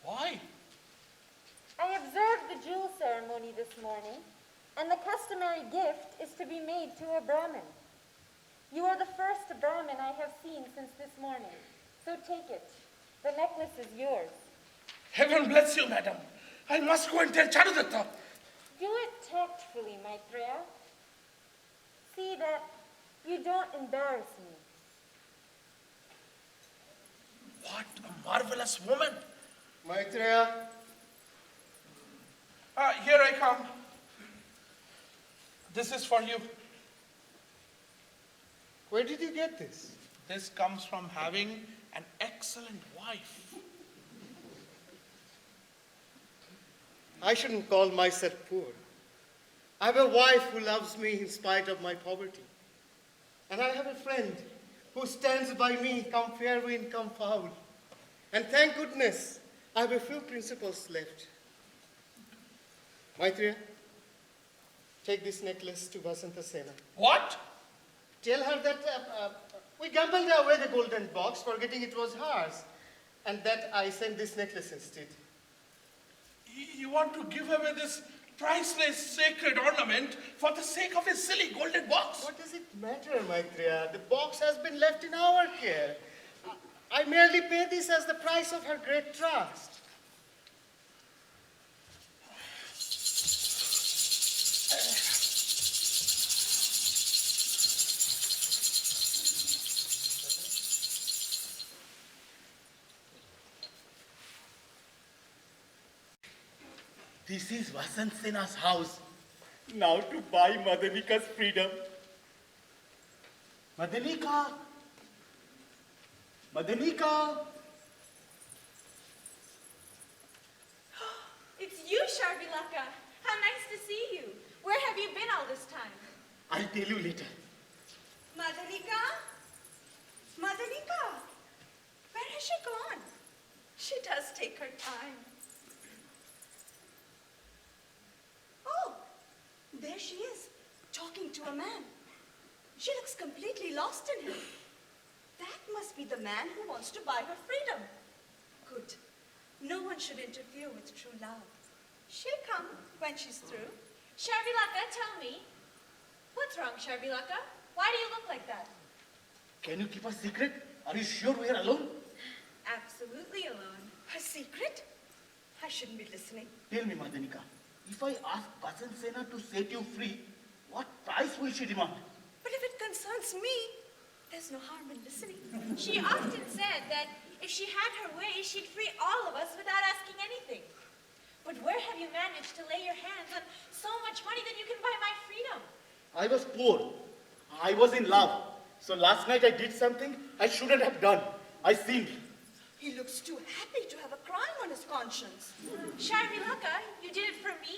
Why? I observed the jewel ceremony this morning, and the customary gift is to be made to a Brahmin. You are the first Brahmin I have seen since this morning, so take it. The necklace is yours. Heaven bless you, madam. I must go and tell Charudatta. Do it tactfully, Maitreya. See that you don't embarrass me. What a marvelous woman. Maitreya, Here I come. This is for you. where did you get this? This comes from having an excellent wife. I shouldn't call myself poor. I have a wife who loves me in spite of my poverty. And I have a friend who stands by me, come fair wind, come foul. And thank goodness, I have a few principles left. Maitreya, take this necklace to Vasanta Sena. What? Tell her that we gambled away the golden box, forgetting it was hers, and that I sent this necklace instead. You want to give away this priceless sacred ornament for the sake of a silly golden box? What does it matter, Maitreya? The box has been left in our care. I merely pay this as the price of her great trust. This is Vasant Sena's house. Now to buy Madanika's freedom. Madanika! Madanika! It's you, Sharvilaka. How nice to see you. Where have you been all this time? I'll tell you later. Madanika? Madanika? Where has she gone? She does take her time. Oh, there she is, talking to a man. She looks completely lost in him. That must be the man who wants to buy her freedom. Good. No one should interfere with true love. She'll come when she's through. Sharvilaka, tell me. What's wrong, Sharvilaka? Why do you look like that? Can you keep a secret? Are you sure we are alone? Absolutely alone. A secret? I shouldn't be listening. Tell me, Madanika, if I ask Vasant Sena to set you free, what price will she demand? But if it concerns me, there's no harm in listening. She often said that if she had her way, she'd free all of us without asking anything. But where have you managed to lay your hands on so much money that you can buy my freedom? I was poor. I was in love. So last night I did something I shouldn't have done. I sinned. He looks too happy to have a crime on his conscience. Sharvilaka, you did it for me?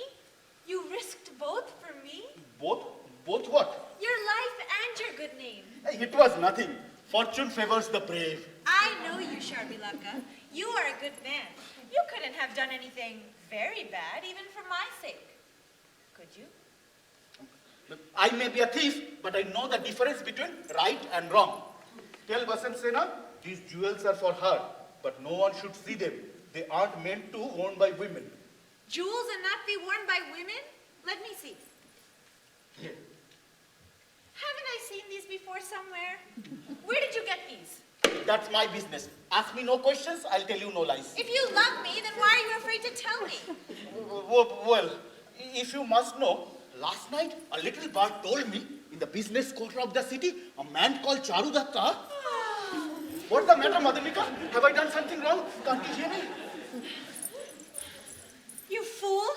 You risked both for me? Both? Both what? Your life and your good name. It was nothing. Fortune favors the brave. I know you, Sharvilaka. You are a good man. You couldn't have done anything very bad, even for my sake. Could you? I may be a thief, but I know the difference between right and wrong. Tell Vasant Sena, these jewels are for her, but no one should see them. They aren't meant to worn by women. Jewels and not be worn by women? Let me see. Here. Haven't I seen these before somewhere? Where did you get these? That's my business. Ask me no questions, I'll tell you no lies. If you love me, then why are you afraid to tell me? Well, if you must know, last night a little bird told me in the business quarter of the city, a man called Charudatta. What's the matter, Madhanika? Have I done something wrong? Can't you hear me? You fool!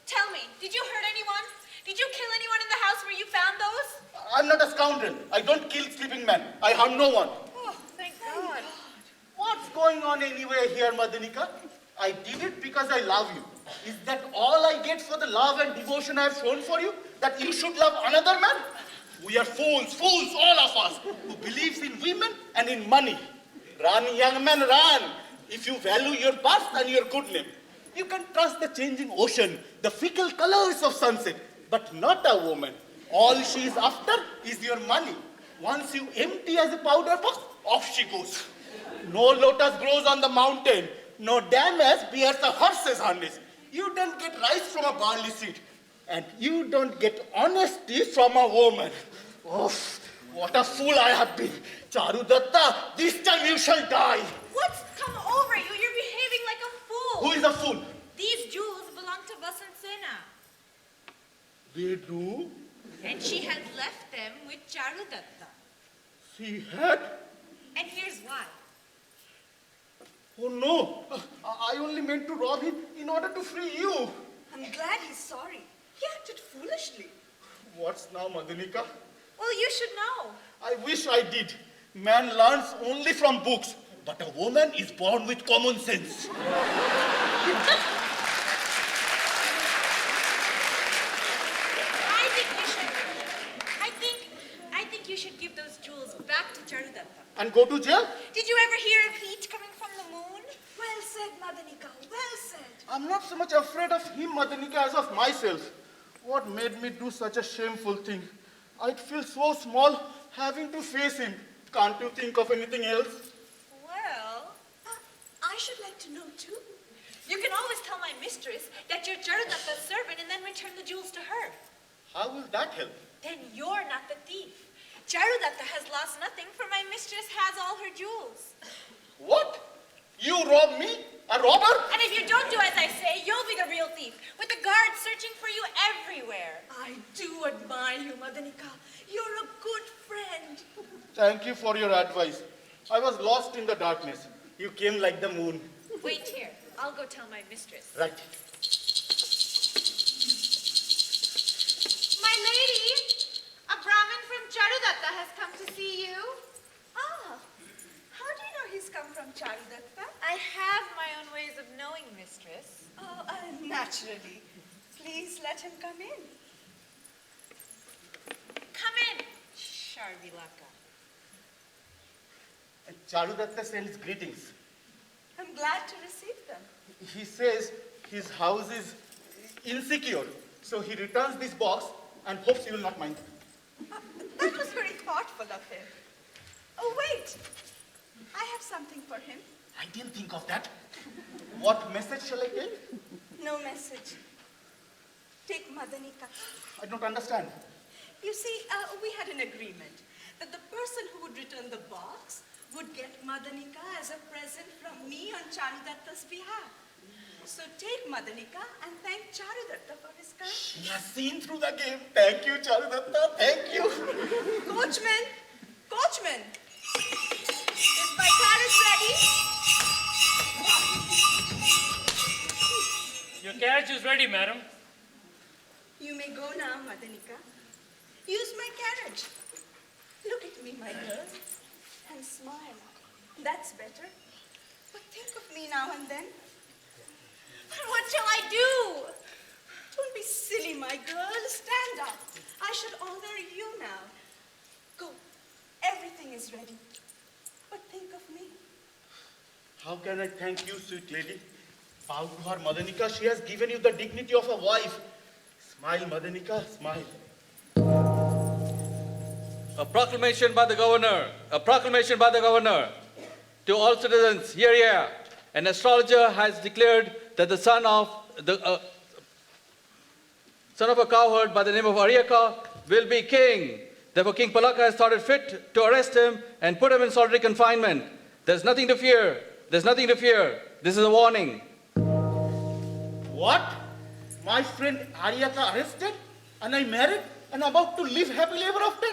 Tell me, did you hurt anyone? Did you kill anyone in the house where you found those? I'm not a scoundrel. I don't kill sleeping men. I harm no one. Oh, thank God. What's going on anyway here, Madhanika? I did it because I love you. Is that all I get for the love and devotion I have shown for you? That you should love another man? We are fools, all of us, who believes in women and in money. Run, young man, run, if you value your past and your good name. You can trust the changing ocean, the fickle colors of sunset, but not a woman. All she is after is your money. Once you empty as a powder box, off she goes. No lotus grows on the mountain. No damas bears a horse's harness. You don't get rice from a barley seed. And you don't get honesty from a woman. Oh, what a fool I have been. Charudatta, this time you shall die. What's come over you? You're behaving like a fool. Who is a fool? These jewels belong to Vasantsena. They do? And she has left them with Charudatta. She had? And here's why. Oh no, I only meant to rob him in order to free you. I'm glad he's sorry. He acted foolishly. What's now, Madanika? Well, you should know. I wish I did. Man learns only from books, but a woman is born with common sense. I think you should give those jewels back to Charudatta. And go to jail? Did you ever hear of heat coming from the moon? Well said, Madanika, well said. I'm not so much afraid of him, Madanika, as of myself. What made me do such a shameful thing? I'd feel so small having to face him. Can't you think of anything else? Well, I should like to know too. you can always tell my mistress that you're Charudatta's servant and then return the jewels to her. How will that help? Then you're not the thief. Charudatta has lost nothing, for my mistress has all her jewels. What? You rob me? A robber? And if you don't do as I say, you'll be the real thief, with the guards searching for you everywhere. I do admire you, Madanika. You're a good friend. Thank you for your advice. I was lost in the darkness. You came like the moon. Wait here. I'll go tell my mistress. Right. My lady, a Brahmin from Charudatta has come to see you. Ah, how do you know he's come from Charudatta? I have my own ways of knowing, mistress. Oh, naturally. Please let him come in. Come in, Sharvilaka. Charudatta sends greetings. I'm glad to receive them. He says his house is insecure, so he returns this box and hopes you will not mind. That was very thoughtful of him. Oh, wait. I have something for him. I didn't think of that. What message shall I tell? No message. Take Madanika. I don't understand. You see, we had an agreement that the person who would return the box would get Madanika as a present from me on Charudatta's behalf. So take Madanika and thank Charudatta for his kindness. He has seen through the game. Thank you, Charudatta. Thank you. Coachman! Coachman! Is my carriage ready? Your carriage is ready, madam. You may go now, Madanika. Use my carriage. Look at me, my girl, and smile. That's better. But think of me now and then. What shall I do? Don't be silly, my girl. Stand up. I should honor you now. Go. Everything is ready. But think of me. How can I thank you, sweet lady? Bow to her, Madanika. She has given you the dignity of a wife. Smile, Madanika, smile. A proclamation by the governor. A proclamation by the governor. To all citizens, hear, hear. An astrologer has declared that the son of a cowherd by the name of Aryaka will be king. Therefore, King Palaka has thought it fit to arrest him and put him in solitary confinement. There's nothing to fear. There's nothing to fear. This is a warning. What? My friend Aryaka arrested? And I married? And about to live happily ever after?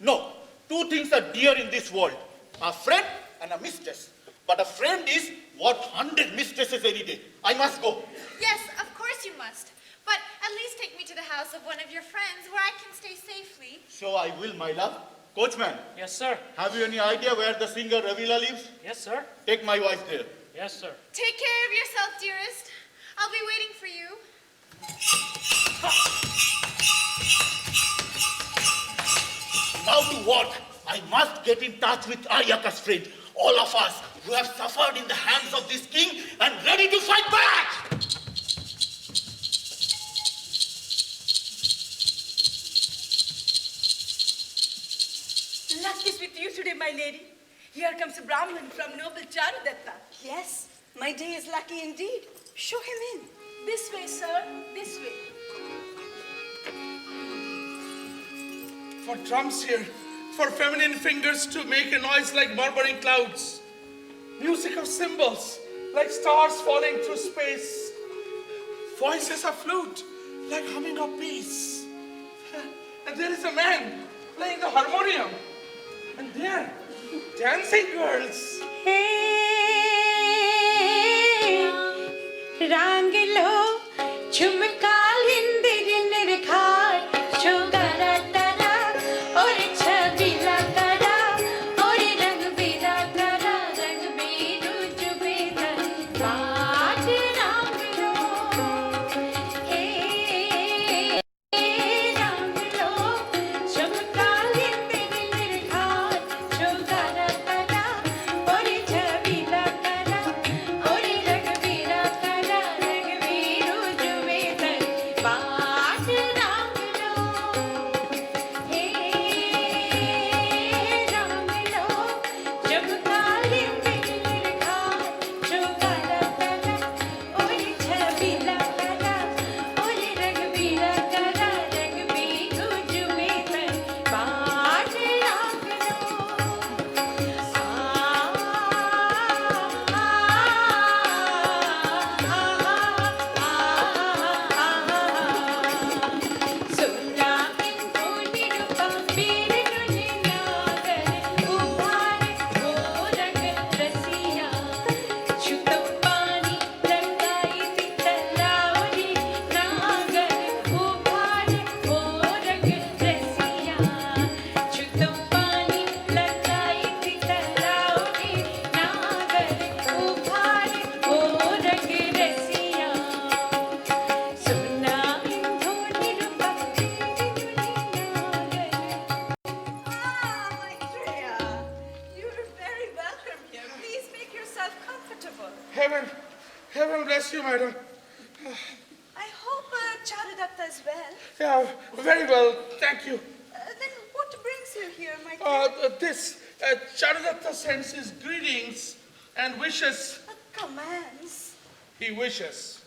No. Two things are dear in this world. A friend and a mistress. But a friend is worth 100 mistresses any day. I must go. Yes, of course you must. But at least take me to the house of one of your friends where I can stay safely. So I will, my love. Coachman, Yes, sir. have you any idea where the singer Ravila lives? Yes, sir. Take my wife there. Yes, sir. Take care of yourself, dearest. I'll be waiting for you. Now to what? I must get in touch with Aryaka's friend. All of us who have suffered in the hands of this king and ready to fight back. Luck is with you today, my lady. Here comes a Brahmin from noble Charudatta. Yes, my day is lucky indeed. Show him in. This way, sir, this way. For drums here, for feminine fingers to make a noise like murmuring clouds. Music of cymbals, like stars falling through space. Voices of flute, like humming of bees. And there is a man playing the harmonium. And there, dancing girls. Rangilo, chumkal hindirin rekhar, chugara tara, ore chabila kara, ore rang bira kara, rang biru jubeda, baat ranglo, hey ranglo, chumkal hindirin rekhar, chugara tara, ore chabila kara, ore rang bira kara. Heaven bless you, madam. I hope Charudatta is well. Yeah, very well, thank you. Then what brings you here, my dear? Charudatta sends his greetings and wishes. Commands. He wishes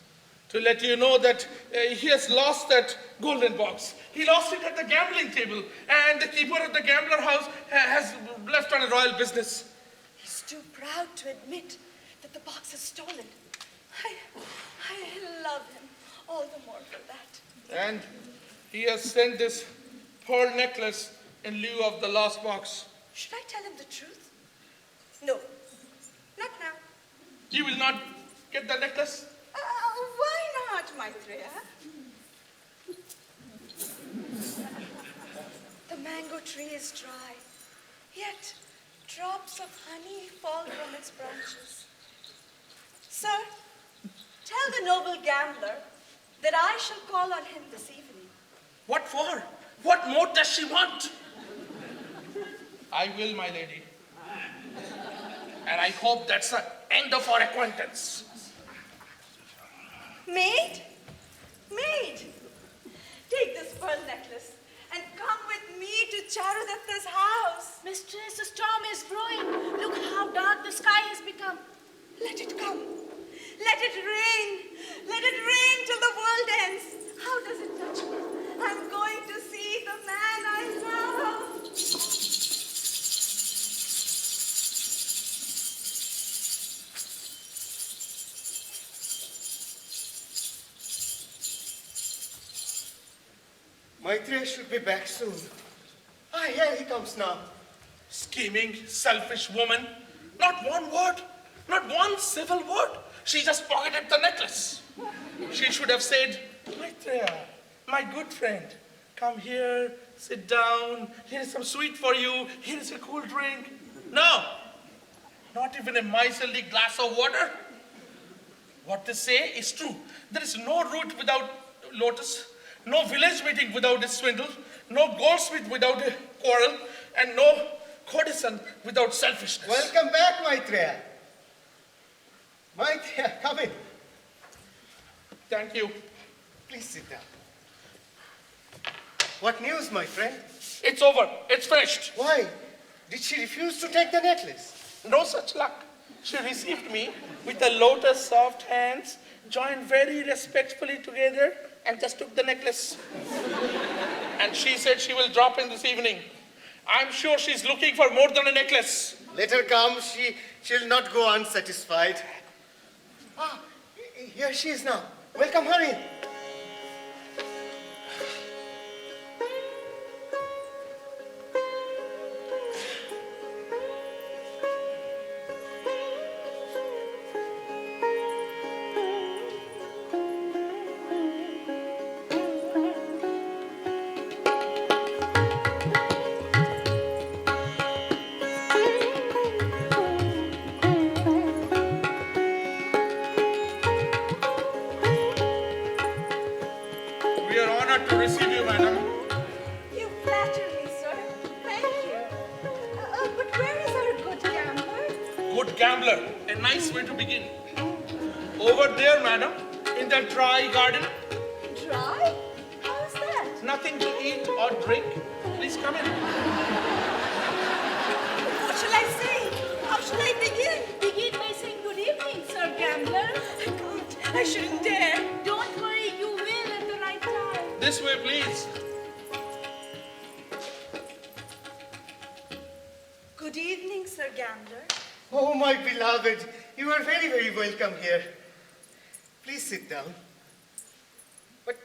to let you know that he has lost that golden box. He lost it at the gambling table, and the keeper of the gambler house has left on a royal business. He's too proud to admit that the box is stolen. I love him all the more for that. And he has sent this pearl necklace in lieu of the lost box. Should I tell him the truth? No, not now. You will not get the necklace? Why not, Maitreya? The mango tree is dry, yet drops of honey fall from its branches. Sir, tell the noble gambler that I shall call on him this evening. What for? What more does she want? I will, my lady. And I hope that's the end of our acquaintance. Maid, take this pearl necklace and come with me to Charudatta's house. Mistress, the storm is brewing. Look how dark the sky has become. Let it come. Let it rain. Let it rain till the world ends. How does it touch me? I'm going to see the man I love. Maitreya should be back soon. Ah, here he comes now. Scheming, selfish woman. Not one word, not one civil word. She just pocketed the necklace. She should have said, Maitreya, my good friend, come here, sit down. Here is some sweet for you. Here is a cool drink. No, not even a miserly glass of water. What they say is true. There is no root without lotus, no village meeting without a swindle, no goldsmith without a quarrel, and no courtesan without selfishness. Welcome back, Maitreya. Maitreya, come in. Thank you. Please sit down. What news, my friend? It's over. It's finished. Why? Did she refuse to take the necklace? No such luck. She received me with a lotus soft hands, joined very respectfully together, and just took the necklace. And she said she will drop in this evening. I'm sure she's looking for more than a necklace. Let her come. She'll not go unsatisfied. Ah, here she is now. Welcome her in. We are honored to receive you, madam. You flatter me, sir. Thank you. But where is our good gambler? Good gambler, a nice way to begin. Over there, madam, in that dry garden. Dry? How's that? Nothing to eat or drink. Please come in. What shall I say? How shall I begin? Begin by saying good evening, Sir Gambler. I can't. I shouldn't dare. Don't worry, you will at the right time. This way, please. Good evening, Sir Gambler. Oh, my beloved, you are very, very welcome here. Please sit down. But,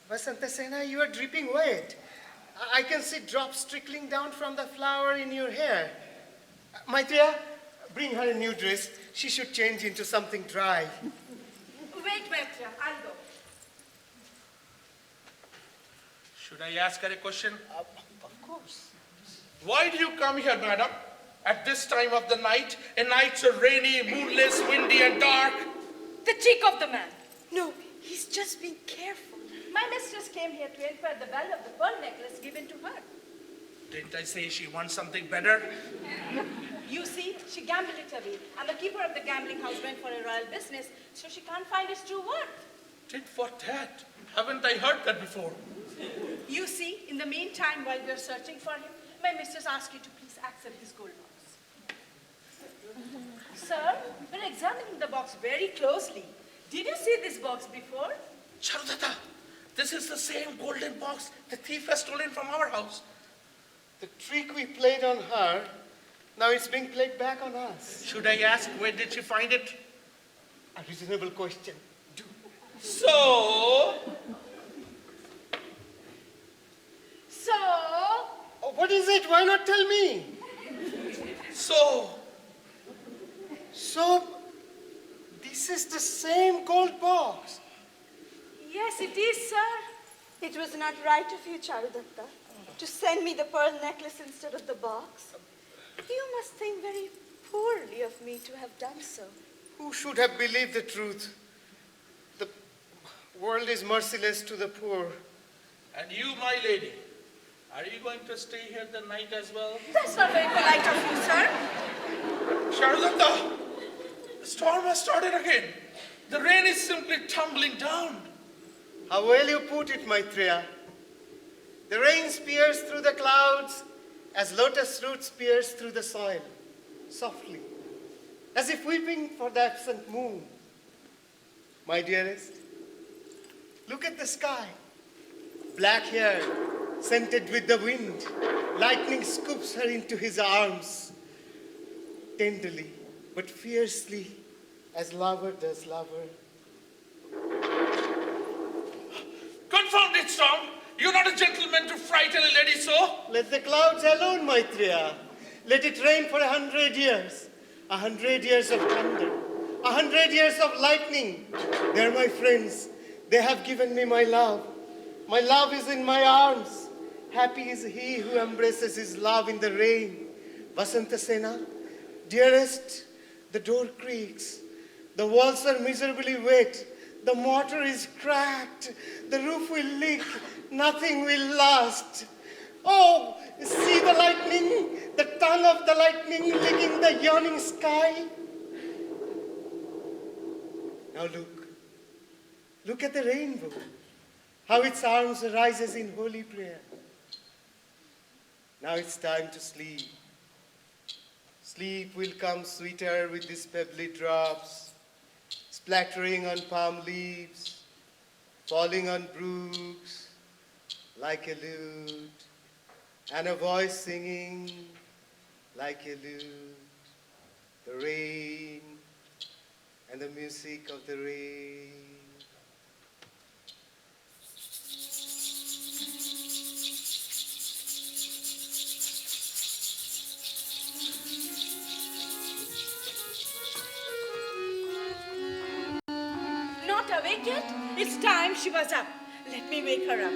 Vasanta Sena, you are dripping wet. I can see drops trickling down from the flower in your hair. Maitreya, bring her a new dress. She should change into something dry. Wait, Maitreya, I'll go. Should I ask her a question? Of course. Why do you come here, madam, at this time of the night? A night so rainy, moonless, windy, and dark. The cheek of the man. No, he's just being careful. My mistress came here to inquire the value of the pearl necklace given to her. Didn't I say she wants something better? You see, she gambled it away, and the keeper of the gambling house went for a royal business, so she can't find his true worth. Did for that? Haven't I heard that before? You see, in the meantime, while we are searching for him, my mistress asked you to please accept his gold box. Sir, we're examining the box very closely. Did you see this box before? Charudata, this is the same golden box the thief has stolen from our house. The trick we played on her, now it's being played back on us. Should I ask where did she find it? A reasonable question. Do. So, Oh, what is it? Why not tell me? so, So, this is the same gold box. Yes, it is, sir. It was not right of you, Charudatta, to send me the pearl necklace instead of the box. You must think very poorly of me to have done so. Who should have believed the truth? The world is merciless to the poor. and you, my lady, are you going to stay here the night as well? That's not very polite of you, sir. Charudata, the storm has started again. The rain is simply tumbling down. How well you put it, Maitreya. The rain spears through the clouds as lotus roots pierce through the soil, softly, as if weeping for the absent moon. My dearest, look at the sky. Black hair, scented with the wind. Lightning scoops her into his arms, tenderly but fiercely, as lover does lover. Confound it, storm! You're not a gentleman to frighten a lady so. Let the clouds alone, Maitreya. Let it rain for 100 years. 100 years of thunder. 100 years of lightning. They're my friends. They have given me my love. My love is in my arms. Happy is he who embraces his love in the rain. Vasanta Sena, dearest, the door creaks. The walls are miserably wet. The mortar is cracked. The roof will leak. Nothing will last. Oh, see the lightning, the tongue of the lightning licking the yawning sky. Now look. Look at the rainbow, how its arms rises in holy prayer. Now it's time to sleep. Sleep will come sweeter with these pebbly drops, splattering on palm leaves, falling on brooks like a lute, and a voice singing like a lute. The rain and the music of the rain. Not awake yet? It's time she was up. Let me wake her up.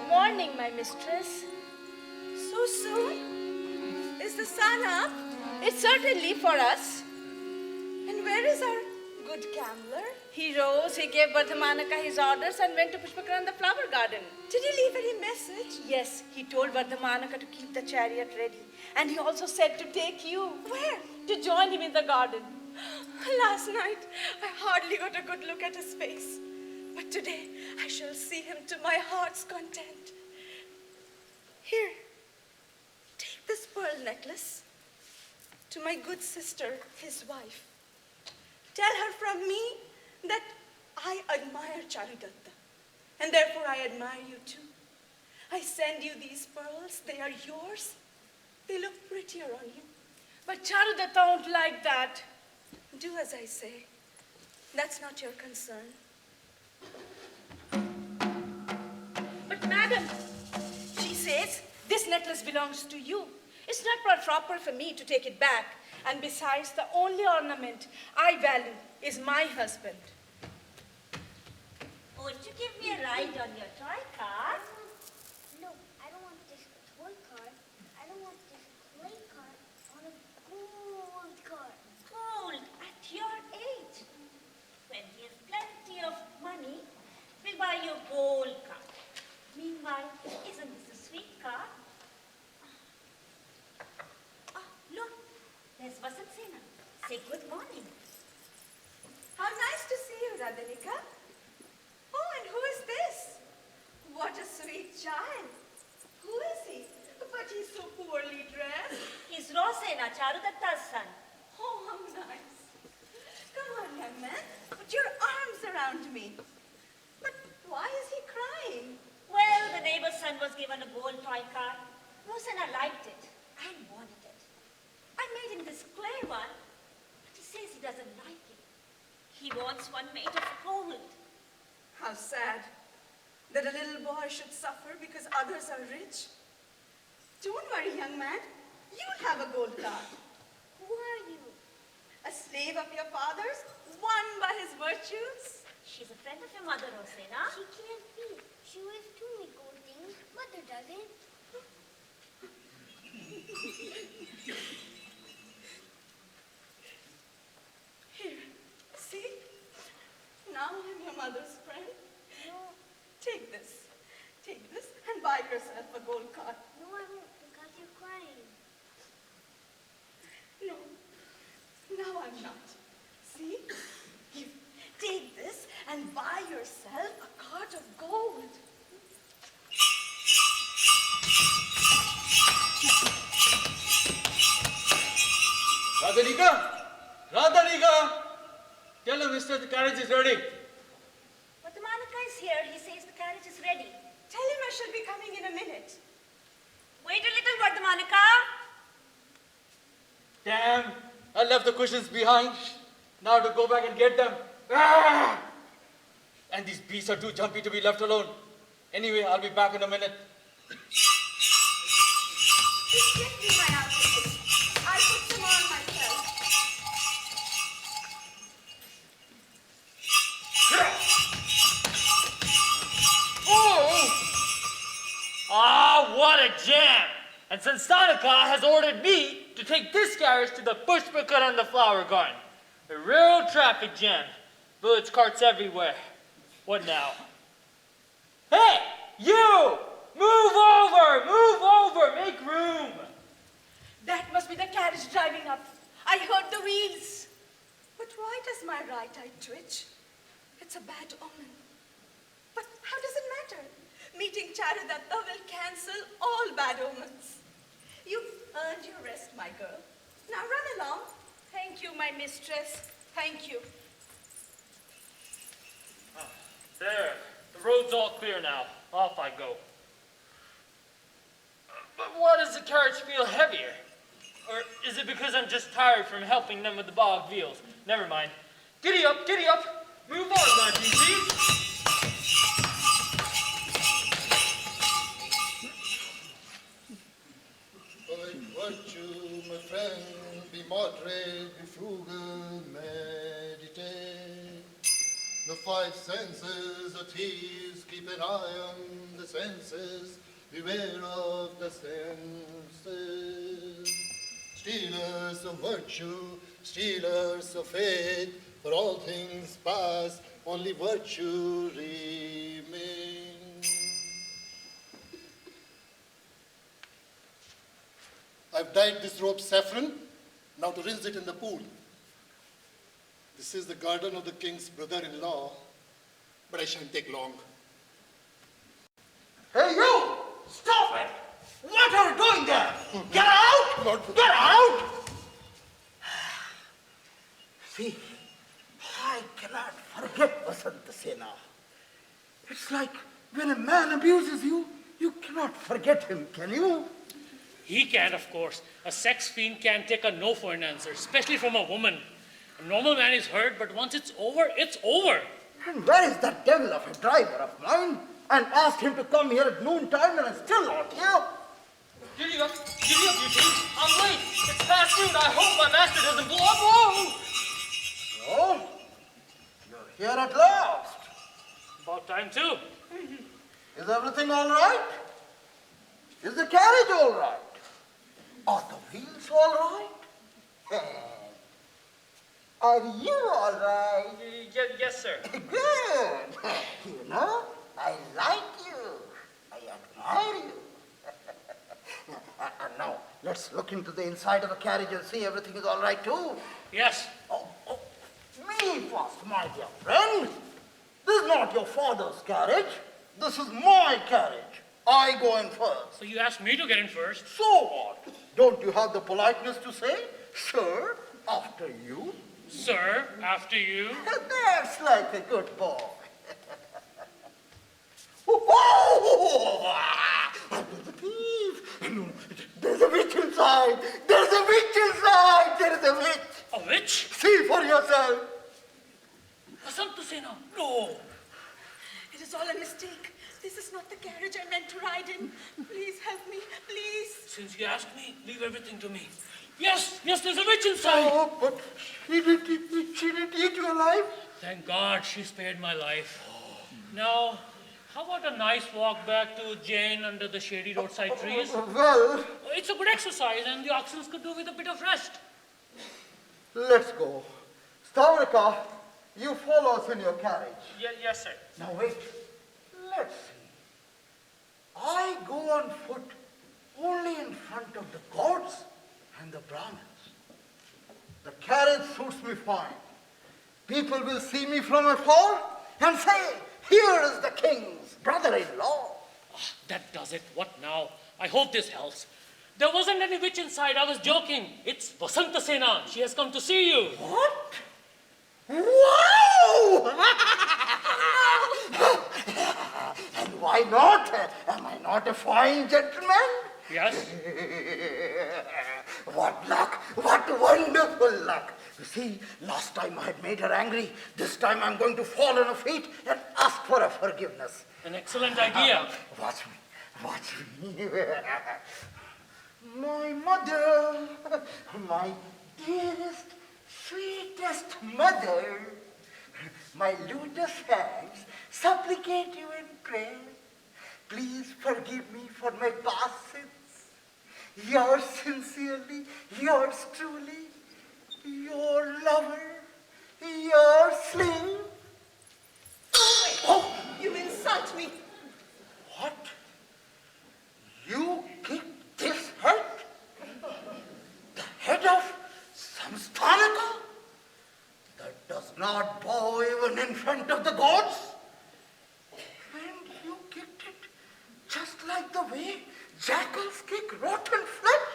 Morning, my mistress. So soon? Is the sun up? It's certainly for us. And where is our good gambler? He rose, he gave Vardhamanaka his orders and went to Pushpakara in the flower garden. Did he leave any message? Yes, he told Vardhamanaka to keep the chariot ready. And he also said to take you. Where? To join him in the garden. Last night, I hardly got a good look at his face. But today, I shall see him to my heart's content. Here, take this pearl necklace to my good sister, his wife. Tell her from me that I admire Charudatta, and therefore I admire you too. I send you these pearls. They are yours. They look prettier on you. But Charudatta won't like that. Do as I say. That's not your concern. But madam, she says this necklace belongs to you. It's not proper for me to take it back. And besides, the only ornament I value is my husband. Won't you give me a ride on your toy car? No, I don't want this toy car. I don't want this play car. I want a gold car. Gold at your age. When he has plenty of money, we'll buy you a gold car. Meanwhile, isn't this a sweet car? Ah, look, there's Vasansena. Say good morning. How nice to see you, Radhanika. Oh, and who is this? What a sweet child. Who is he? But he's so poorly dressed. He's Rosena, Charudatta's son. Oh, how nice. Come on, young man. Put your arms around me. But why is he crying? Well, the neighbor's son was given a gold toy car. Rosena liked it and wanted it. I made him this clay one, but he says he doesn't like it. He wants one made of gold. How sad that a little boy should suffer because others are rich. Don't worry, young man. You'll have a gold car. Who are you? A slave of your father's, won by his virtues? She's a friend of your mother, Rosena. She can't be. She wears too many gold things. Mother doesn't. Here, see? Now I'm your mother's friend. No, Take this. Take this and buy yourself a gold car. no, I won't because you're crying. No. Now I'm not. See? You take this and buy yourself a cart of gold. Radhanika! Radhanika! Tell him, mister, the carriage is ready. Vardhamanaka is here. He says the carriage is ready. Tell him I shall be coming in a minute. Wait a little, Vardhamanaka. Damn, I left the cushions behind. Now to go back and get them. Ah! And these beasts are too jumpy to be left alone. Anyway, I'll be back in a minute. Just get me my outfit. I'll put them on myself. Oh! Ah, what a jam! And Sanstanaka has ordered me to take this carriage to the Pushpakara and the flower garden. A real traffic jam. Village carts everywhere. What now? Hey! You! Move over! Move over! Make room! That must be the carriage driving up. I heard the wheels. But why does my right eye twitch? It's a bad omen. But how does it matter? Meeting Charudatta will cancel all bad omens. You earned your rest, my girl. Now run along. Thank you, my mistress. Thank you. There, the road's all clear now. Off I go. But why does the carriage feel heavier? Or is it because I'm just tired from helping them with the bogged wheels? Never mind. Giddy up, giddy up. Move on, my beauties. By virtue, my friend, be moderate, be frugal, meditate. The five senses are thieves, keep an eye on the senses, beware of the senses. Stealers of virtue, stealers of faith, for all things pass, only virtue remains. I've dyed this robe saffron, now to rinse it in the pool. This is the garden of the king's brother-in-law, but I shan't take long. Hey, you! Stop it! What are you doing there? Get out! Get out! See, I cannot forget Vasanta Sena. It's like when a man abuses you, you cannot forget him, can you? He can, of course. A sex fiend can't take a no for an answer, especially from a woman. A normal man is hurt, but once it's over, it's over. And where is that devil of a driver of mine? And asked him to come here at noontime and I'm still not here. Giddy up, you two. I'm late. It's past noon. I hope my master doesn't blow up. Whoa! Oh, you're here at last. About time, too. Is everything all right? Is the carriage all right? Are the wheels all right? Are you all right? Yes, sir. Good. You know, I like you. I admire you. And now, let's look into the inside of the carriage and see everything is all right too. Yes. Oh, me first, my dear friend. This is not your father's carriage. This is my carriage. I go in first. So you asked me to get in first? So what? Don't you have the politeness to say, sir, after you? Sir, after you? That's like a good boy. There's a thief. There's a witch inside. There's a witch inside. There's a witch. A witch? See for yourself. Vasanta Sena, no. It is all a mistake. This is not the carriage I meant to ride in. Please help me, please. Since you asked me, leave everything to me. Yes, there's a witch inside. Oh, but she didn't eat you alive. Thank God she spared my life. Now, how about a nice walk back to Jane under the shady roadside trees? Well, It's a good exercise and the oxen could do with a bit of rest. let's go. Stavrika, you follow us in your carriage. Yes, sir. Now wait, let's see. I go on foot only in front of the gods and the Brahmins. The carriage suits me fine. People will see me from afar and say, here is the king's brother-in-law. That does it. What now? I hope this helps. There wasn't any witch inside. I was joking. It's Vasanta Sena. She has come to see you. What? Wow! And why not? Am I not a fine gentleman? Yes? What luck! What wonderful luck! You see, last time I had made her angry. This time I'm going to fall on her feet and ask for her forgiveness. An excellent idea. Watch me. Watch me. My mother, my dearest, sweetest mother, my lotus hands supplicate you in prayer. Please forgive me for my past sins. Yours sincerely, yours truly, your lover, your slave. Oh, you insult me. What? You kicked this head? The head of Samsthanika? That does not bow even in front of the gods? And you kicked it just like the way jackals kick rotten flesh?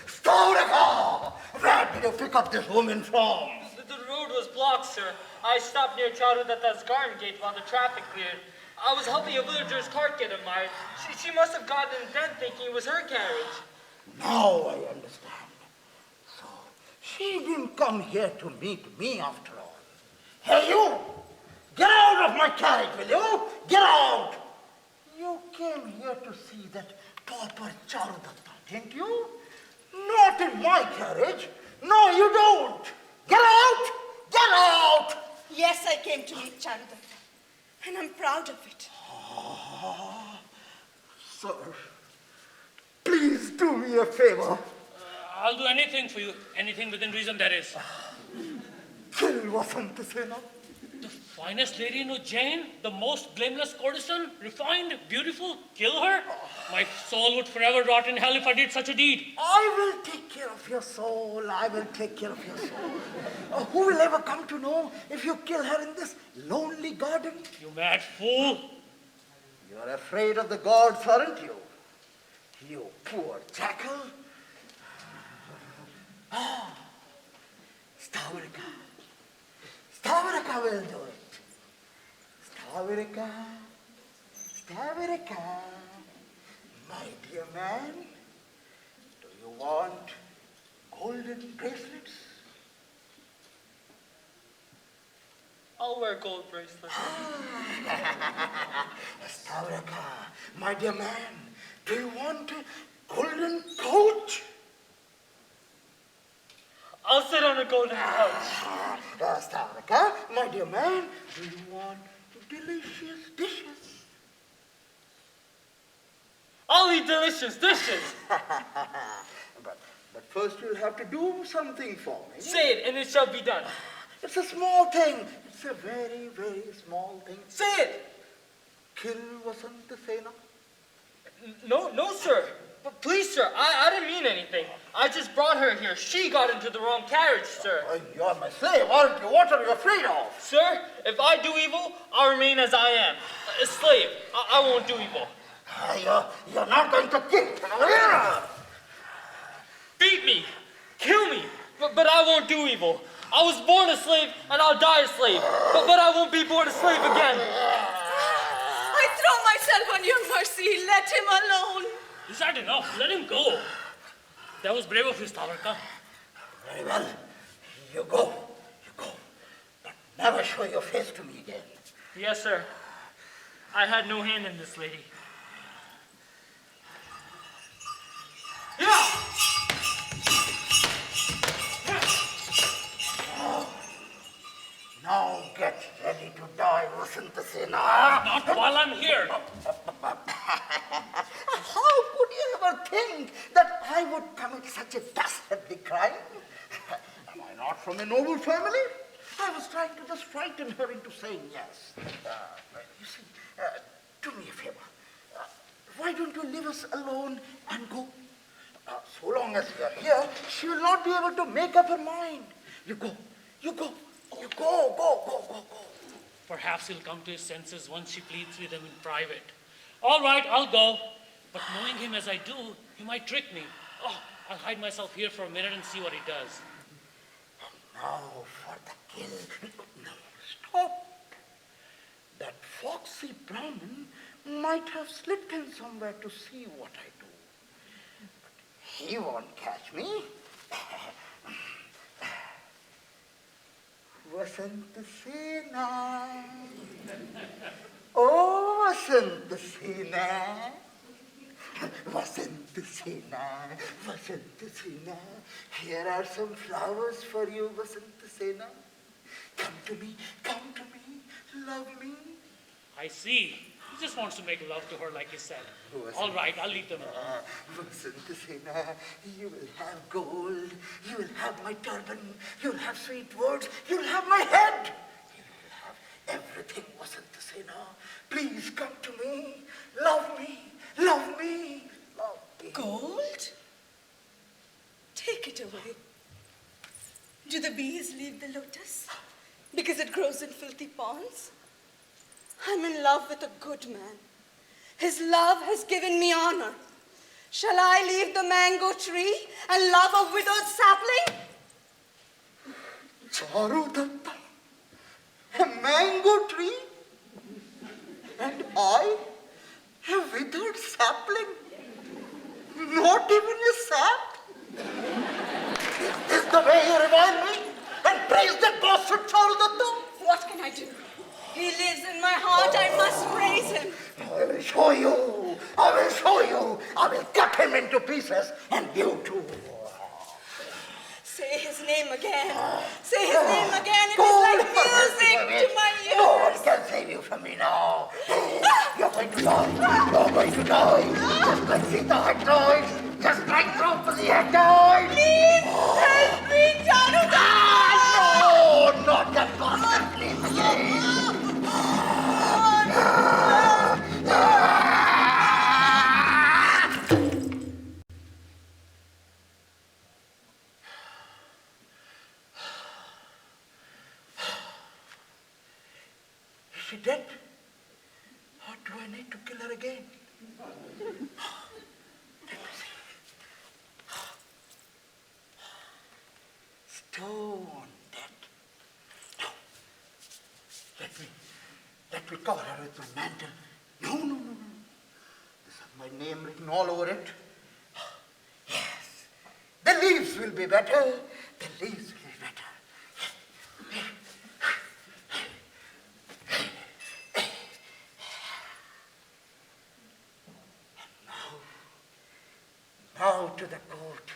Stavrika! Where did you pick up this woman from? The road was blocked, sir. I stopped near Charudatta's garden gate while the traffic cleared. I was helping a villager's cart get admired. She must have gotten in then thinking it was her carriage. Now I understand. So, she didn't come here to meet me after all. Hey, you! Get out of my carriage, will you? Get out! You came here to see that pauper Charudatta, didn't you? Not in my carriage. No, you don't. Get out! Get out! Yes, I came to meet Charudatta, and I'm proud of it. Sir, please do me a favor. I'll do anything for you. Anything within reason, that is. Kill Vasantasena. The finest lady in Ujjain, the most blameless courtesan, refined, beautiful, kill her? My soul would forever rot in hell if I did such a deed. I will take care of your soul. I will take care of your soul. Who will ever come to know if you kill her in this lonely garden? You mad fool. You are afraid of the gods, aren't you? You poor jackal. Stavrika. Stavrika will do it. Stavrika. Stavrika. My dear man, do you want golden bracelets? I'll wear gold bracelets. Stavrika, my dear man, do you want a golden coat? I'll sit on a golden couch. Stavrika, my dear man, do you want delicious dishes? I'll eat delicious dishes. But first you'll have to do something for me. Say it, and it shall be done. It's a small thing. It's a very, very small thing. Say it. Kill Vasantasena. No, sir. But please, sir, I didn't mean anything. I just brought her here. She got into the wrong carriage, sir. You're my slave, aren't you? What are you afraid of? Sir, if I do evil, I'll remain as I am. A slave. I won't do evil. You're not going to kill me. Beat me. Kill me. But I won't do evil. I was born a slave, and I'll die a slave. But I won't be born a slave again. I throw myself on your mercy. Let him alone. Is that enough? Let him go. That was brave of you, Stavrika. Very well. You go. But never show your face to me again. Yes, sir. I had no hand in this lady. Yeah! Now get ready to die, Vasantasena. Not while I'm here. How could you ever think that I would commit such a dastardly crime? Am I not from a noble family? I was trying to just frighten her into saying yes. You see, do me a favor. Why don't you leave us alone and go? So long as you are here, she will not be able to make up her mind. You go. Go. Perhaps he'll come to his senses once she pleads with him in private. All right, I'll go. But knowing him as I do, he might trick me. Oh, I'll hide myself here for a minute and see what he does. Now for the kill. No, stop. That foxy Brahmin might have slipped in somewhere to see what I do. But he won't catch me. Vasantasena. Oh, Vasantasena. Vasantasena. Here are some flowers for you, Vasantasena. Come to me, love me. I see. He just wants to make love to her like he said. All right, I'll leave them alone. Vasantasena, you will have gold, you will have my turban, you will have sweet words, you will have my head. You will have everything, Vasantasena. Please come to me, love me. Gold? Take it away. Do the bees leave the lotus because it grows in filthy ponds? I'm in love with a good man. His love has given me honor. Shall I leave the mango tree and love a widowed sapling? Charudatta, a mango tree, and I, a withered sapling, not even a sap. Is this the way you revile me and praise that bastard Charudatta? What can I do? He lives in my heart. I must praise him. I will show you. I will show you. I will cut him into pieces, and you too. Say his name again. Say his name again. It is like music to my ears. No one can save you from me now. You're going to die. You're going to die. Just like Sita had died. Just like Draupadi had died. Please help me, Charudatta. No, not that bastard. Please again. Is she dead? Or do I need to kill her again? Let me see. Stone dead. No. Let me cover her with my mantle. No. This has my name written all over it. Yes. The leaves will be better. The leaves will be better. Now to the court,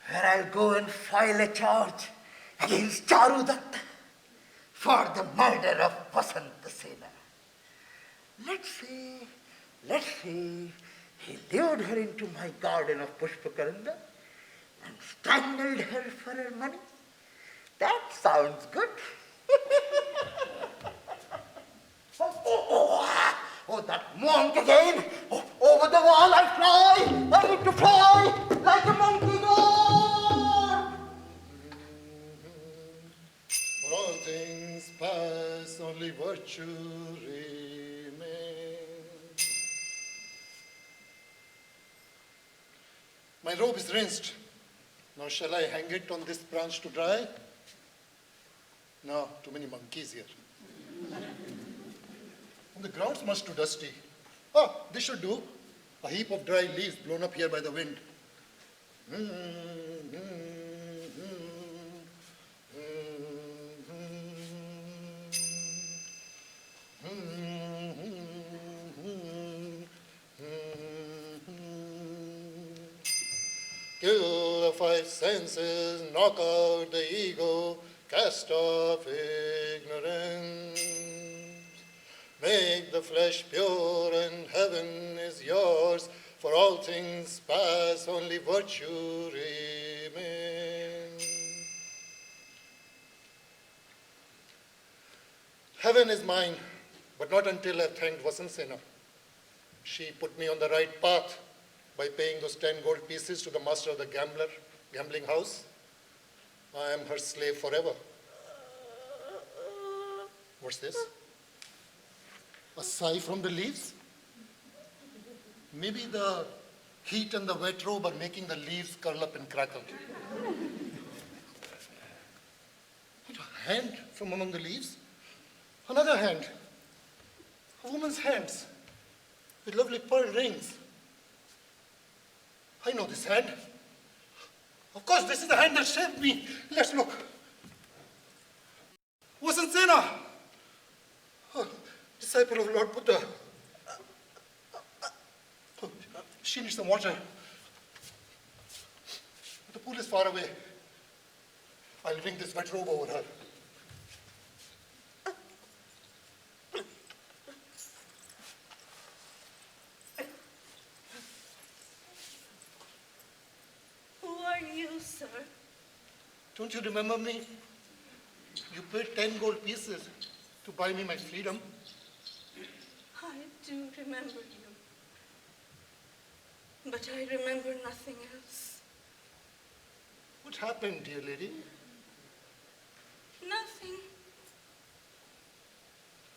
where I'll go and file a charge against Charudatta for the murder of Vasantasena. Let's see, he lured her into my garden of Pushpakaranda and strangled her for her money. That sounds good. Oh, that monk again! Oh, over the wall I fly! I need to fly like a monkey god! For all things pass, only virtue remains. My robe is rinsed. Now shall I hang it on this branch to dry? No, too many monkeys here. And the ground's much too dusty. Ah, this should do. A heap of dry leaves blown up here by the wind. Kill the five senses, knock out the ego, cast off ignorance. Make the flesh pure and heaven is yours, for all things pass, only virtue remains. Heaven is mine, but not until I've thanked Vasansena. She put me on the right path by paying those 10 gold pieces to the master of the gambling house. I am her slave forever. What's this? A sigh from the leaves? Maybe the heat and the wet robe are making the leaves curl up and crackle. A hand from among the leaves? Another hand. A woman's hands with lovely pearl rings. I know this hand. Of course, this is the hand that saved me. Let's look. Vasansena! Oh, disciple of Lord Buddha. Oh, she needs some water. The pool is far away. I'll bring this wet robe over her. Who are you, sir? Don't you remember me? You paid 10 gold pieces to buy me my freedom. I do remember you. But I remember nothing else. What happened, dear lady? Nothing.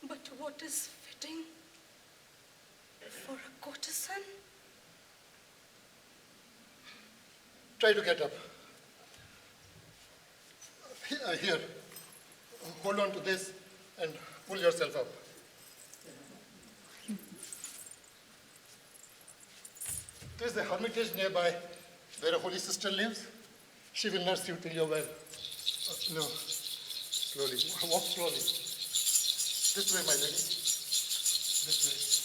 But what is fitting for a courtesan? Try to get up. Here, hold on to this and pull yourself up. There's a hermitage nearby where a holy sister lives. She will nurse you till you're well. No, slowly, walk slowly. This way, my lady. This way.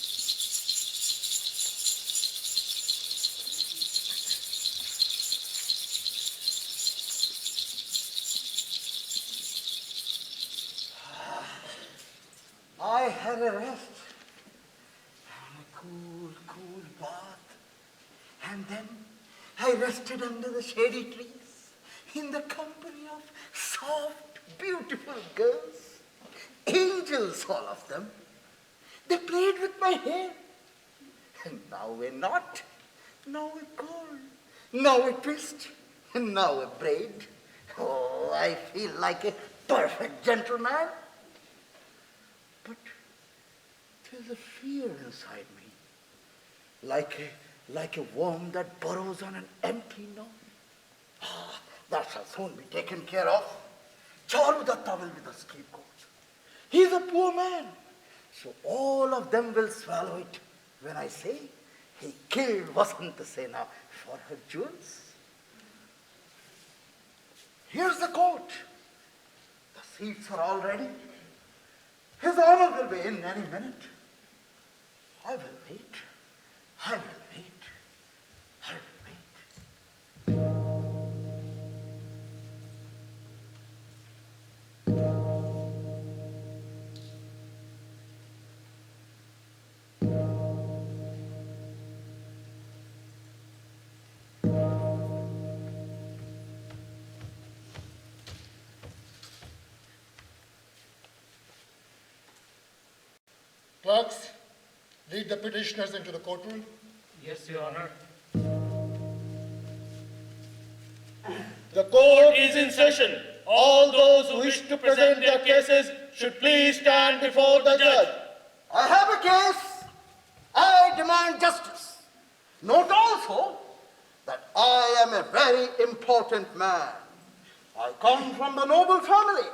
I had a rest and a cool, cool bath. And then I rested under the shady trees in the company of soft, beautiful girls. Angels, all of them. They played with my hair. And now a knot, now a curl, now a twist, and now a braid. Oh, I feel like a perfect gentleman. But there's a fear inside me, like a worm that burrows on an empty knoll. Ah, that shall soon be taken care of. Charudatta will be the scapegoat. He's a poor man, so all of them will swallow it when I say he killed Vasantasena for her jewels. Here's the court. The seats are all ready. His Honor will be in any minute. I will wait. I will wait. I will wait. Clerks, lead the petitioners into the courtroom. Yes, Your Honor. The court is in session. All those who wish to present their cases should please stand before the judge. I have a case. I demand justice. Note also that I am a very important man. I come from the noble family.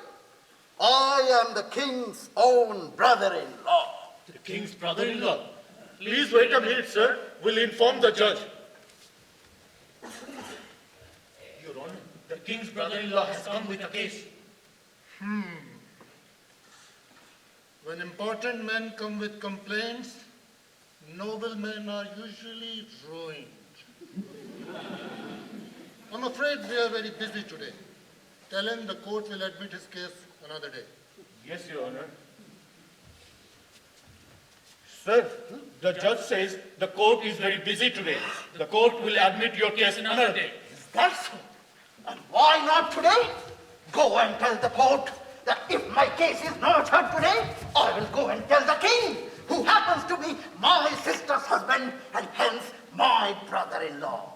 I am the king's own brother-in-law. The king's brother-in-law. Please wait a minute, sir. We'll inform the judge. Your Honor, the king's brother-in-law has come with a case. When important men come with complaints, noble men are usually ruined. I'm afraid we are very busy today. Tell him the court will admit his case another day. Yes, Your Honor. Sir, the judge says the court is very busy today. The court will admit your case another day. Is that so? And why not today? Go and tell the court that if my case is not heard today, I will go and tell the king, who happens to be my sister's husband and hence my brother-in-law.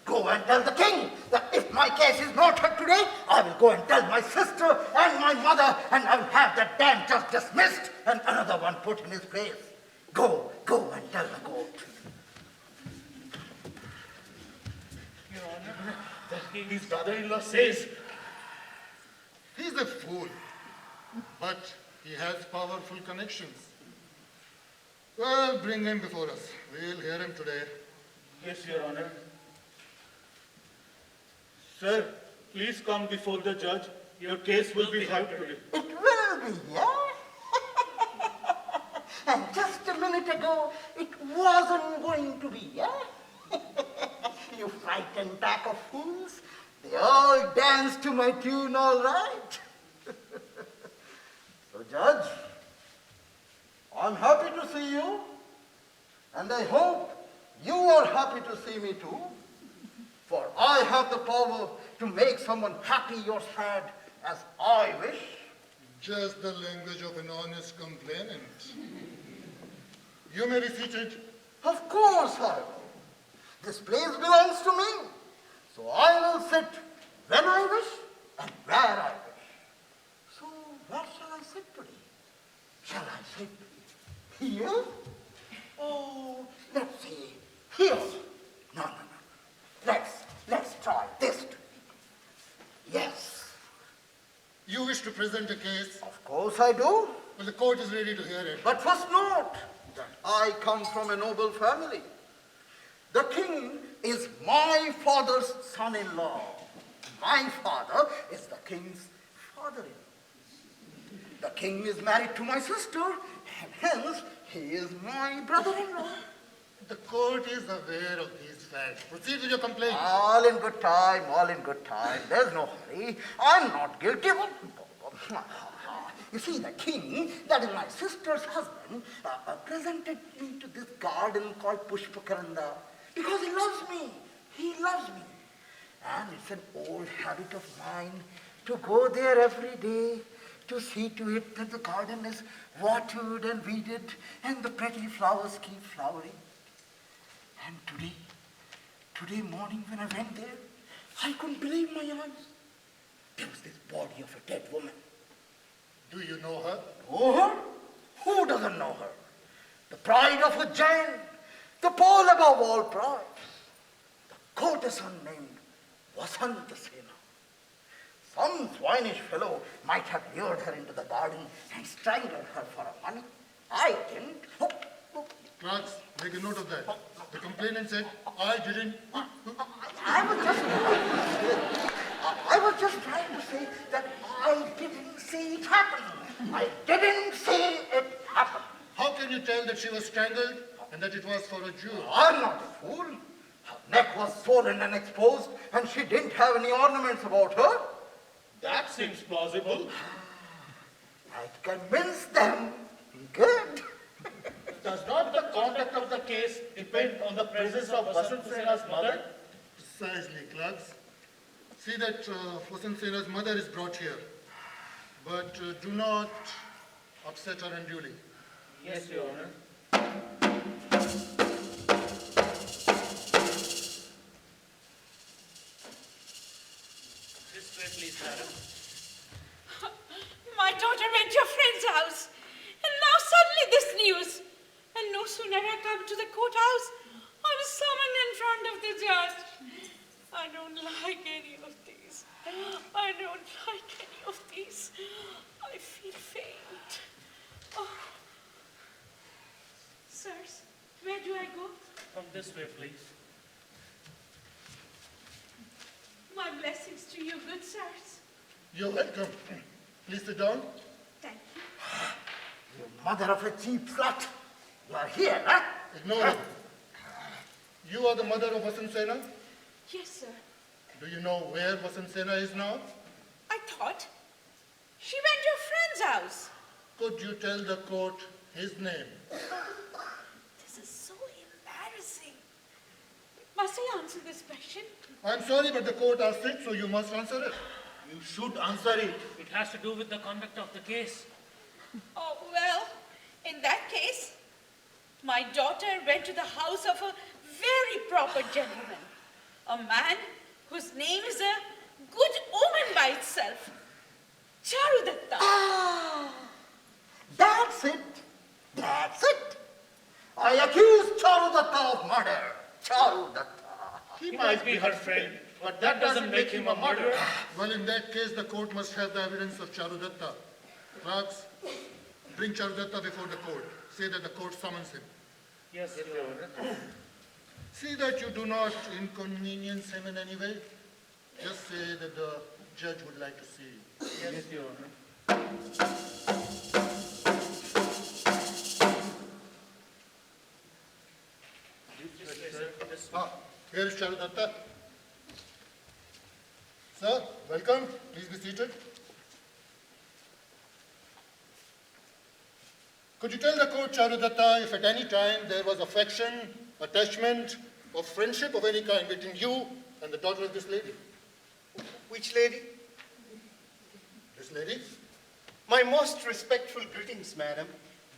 Go and tell the king that if my case is not heard today, I will go and tell my sister and my mother, and I will have that damn judge dismissed and another one put in his place. Go and tell the court. Your Honor, the king's brother-in-law says He's a fool, but he has powerful connections. Well, bring him before us. We'll hear him today. Yes, Your Honor. Sir, please come before the judge. Your case will be heard today. It will be, yeah? And just a minute ago, it wasn't going to be, yeah? You frightened pack of fools. They all dance to my tune, all right. So, Judge, I'm happy to see you, and I hope you are happy to see me too, for I have the power to make someone happy or sad as I wish. Just the language of an honest complainant. You may be seated. Of course I will. This place belongs to me, so I will sit when I wish and where I wish. So where shall I sit today? Shall I sit here? Oh, let's see. Here. No. Let's try present a case? Of course I do. Well, the court is ready to hear it. But first note that I come from a noble family. The king is my father's son-in-law. My father is the king's father-in-law. The king is married to my sister, and hence he is my brother-in-law. The court is aware of these facts. Proceed with your complaint. All in good time, all in good time. There's no hurry. I'm not guilty. You see, the king, that is my sister's husband, presented me to this garden called Pushpakaranda because he loves me. He loves me. And it's an old habit of mine to go there every day to see to it that the garden is watered and weeded and the pretty flowers keep flowering. And today morning when I went there, I couldn't believe my eyes. There was this body of a dead woman. Do you know her? Know her? Who doesn't know her? The pride of a giant, the pole above all pride. The courtesan named Vasantasena. Some swinish fellow might have lured her into the garden and strangled her for her money. I didn't. Clerks, make a note of that. The complainant said, I didn't. I was just trying to say that I didn't see it happen. I didn't see it happen. How can you tell that she was strangled and that it was for a Jew? I'm not a fool. Her neck was swollen and exposed, and she didn't have any ornaments about her. That seems plausible. I convinced them. Good. Does not the conduct of the case depend on the presence of Vasantasena's mother? Precisely, clerks. See that Vasantasena's mother is brought here. But do not upset her unduly. Yes, Your Honor. This way, please, madam. My daughter went to a friend's house, and now suddenly this news. And no sooner I come to the courthouse, I was summoned in front of the judge. I don't like any of these. I don't like any of these. I feel faint. Oh. Sirs, where do I go? Come this way, please. My blessings to you, good sirs. You're welcome. Please sit down. Thank you. You mother of a cheap slut. You are here, huh? Ignore her. You are the mother of Vasantasena? Yes, sir. Do you know where Vasantasena is now? I thought she went to a friend's house. Could you tell the court his name? This is so embarrassing. Must I answer this question? I'm sorry, but the court asked it, so you must answer it. You should answer it. It has to do with the conduct of the case. Oh, well, in that case, my daughter went to the house of a very proper gentleman, a man whose name is a good omen by itself, Charudatta. Ah, that's it. That's it. I accuse Charudatta of murder. Charudatta. He might be her friend, but that doesn't make him a murderer. Well, in that case, the court must have the evidence of Charudatta. Clerks, bring Charudatta before the court. Say that the court summons him. Yes, Your Honor. See that you do not inconvenience him in any way. Just say that the judge would like to see you. Yes, Your Honor. Here is Charudatta. Sir, welcome. Please be seated. Could you tell the court, Charudatta, if at any time there was affection, attachment, or friendship of any kind between you and the daughter of this lady? Which lady? This lady? My most respectful greetings, madam.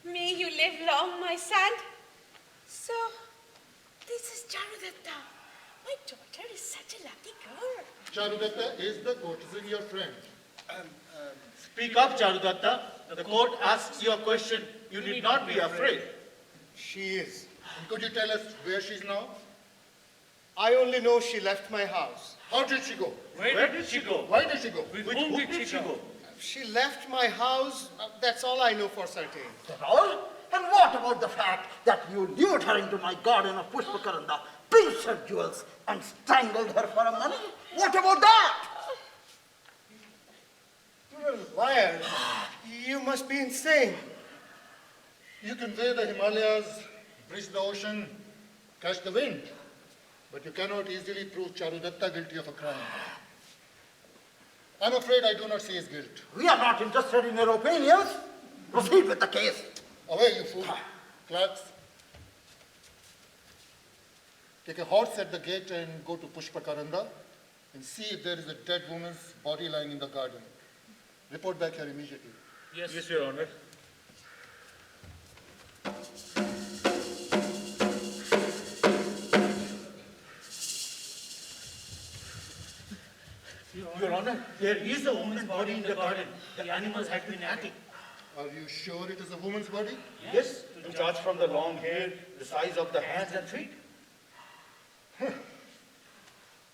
May you live long, my son. So, this is Charudatta. My daughter is such a lucky girl. Charudatta is the courtesan, your friend. Speak up, Charudatta. The court asks you a question. You need not be afraid. She is. And could you tell us where she is now? I only know she left my house. How did she go? Where did she go? Why did she go? With whom did she go? She left my house. That's all I know for certain. That's all? And what about the fact that you lured her into my garden of Pushpakaranda, pinched her jewels, and strangled her for her money? What about that? You're a liar. You must be insane. You convey the Himalayas, bridge the ocean, catch the wind, but you cannot easily prove Charudatta guilty of a crime. I'm afraid I do not see his guilt. We are not interested in your opinions. Proceed with the case. Away, you fool. Clerks, take a horse at the gate and go to Pushpakaranda and see if there is a dead woman's body lying in the garden. Report back here immediately. Yes, Your Honor. Your Honor, there is a woman's body in the garden. The animals had been at it. Are you sure it is a woman's body? Yes, to judge from the long hair, the size of the hands and feet.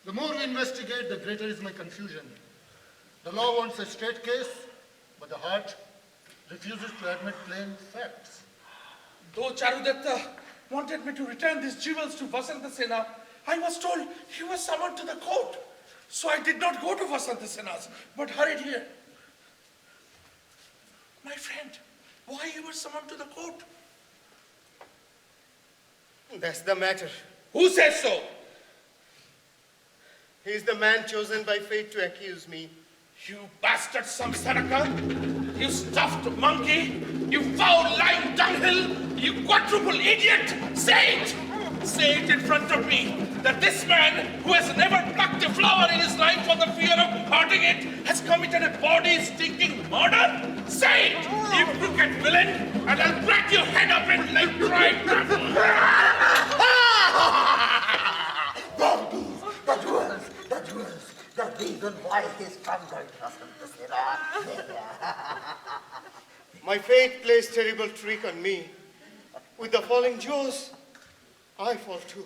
The more we investigate, the greater is my confusion. The law wants a straight case, but the heart refuses to admit plain facts. Though Charudatta wanted me to return these jewels to Vasanta Sena, I was told he was summoned to the court. So I did not go to Vasanta Sena's, but hurried here. My friend, why you were summoned to the court? That's the matter. Who says so? He is the man chosen by fate to accuse me. You bastard Samsaraka! You stuffed monkey! You foul lying dunghill! You quadruple idiot! Say it! Say it in front of me, that this man, who has never plucked a flower in his life for the fear of hurting it, has committed a body-stinking murder? Say it, you crooked villain, and I'll crack your head up and like dried The jewels, the reason why he strangled Vasanta Sena. My fate plays terrible trick on me. With the falling jewels, I fall too.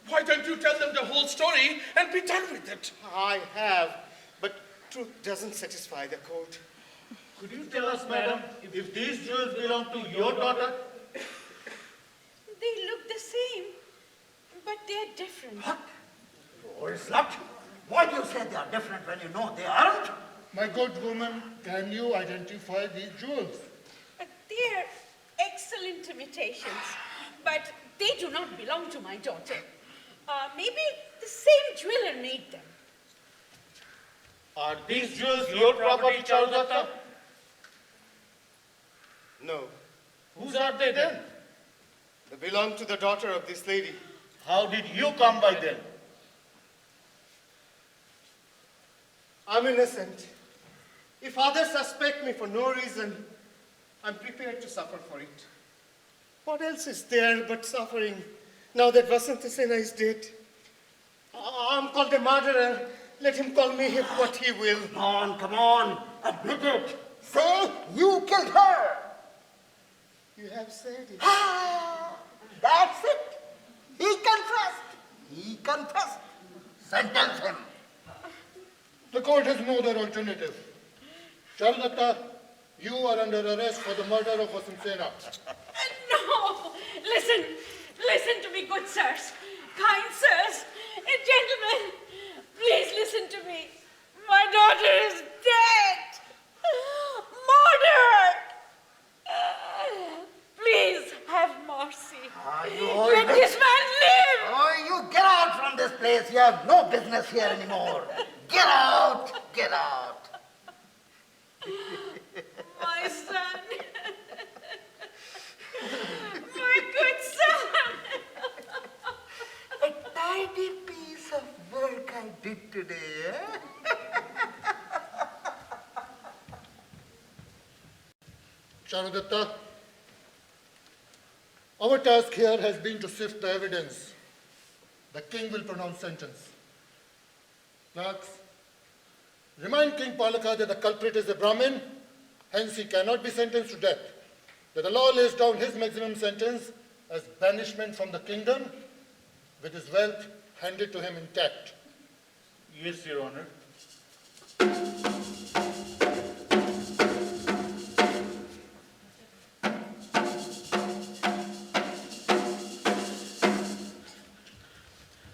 Why don't you tell them the whole story and be done with it? I have, but truth doesn't satisfy the court. Could you tell us, madam, if these jewels belong to your daughter? They look the same, but they're different. What? Poor slut. Why do you say they are different when you know they aren't? My good woman, can you identify these jewels? They're excellent imitations, but they do not belong to my daughter. Maybe the same jeweler made them. Are these jewels your property, Charudatta? No, Whose are they then? they belong to the daughter of this lady. How did you come by them? I'm innocent. If others suspect me for no reason, I'm prepared to suffer for it. What else is there but suffering now that Vasanta Sena is dead? I'm called a murderer. Let him call me what he will. Come on, admit it. Say you killed her. You have said it. That's it. He confessed. Sentence him. The court has no other alternative. Charudatta, you are under arrest for the murder of Vasanta Sena. No! Listen to me, good sirs, kind sirs, gentlemen. Please listen to me. My daughter is dead. Murdered. Please have mercy. Let this man live. Oh, you get out from this place. You have no business here anymore. Get out. Get out. My son. My good son. A tidy piece of work I did today, eh? Charudatta, our task here has been to sift the evidence. The king will pronounce sentence. Clerks, remind King Palaka that the culprit is a Brahmin, hence he cannot be sentenced to death. That the law lays down his maximum sentence as banishment from the kingdom, with his wealth handed to him intact. Yes, Your Honor.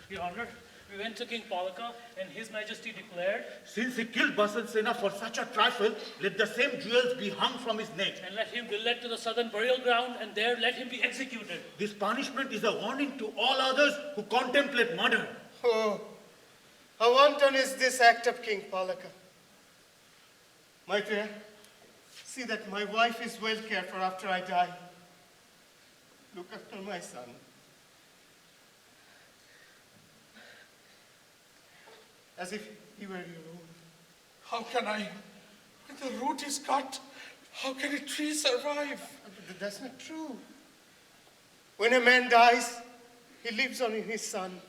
Your Honor, we went to King Palaka and His Majesty declared, Since he killed Basansena for such a trifle, let the same jewels be hung from his neck. and let him be led to the southern burial ground, and there let him be executed. This punishment is a warning to all others who contemplate murder. Oh, how wanton is this act of King Palaka. Maitreya, see that my wife is well cared for after I die. Look after my son. As if he were your own. How can I? When the root is cut, how can a tree survive? That's not true. When a man dies, he lives on in his son.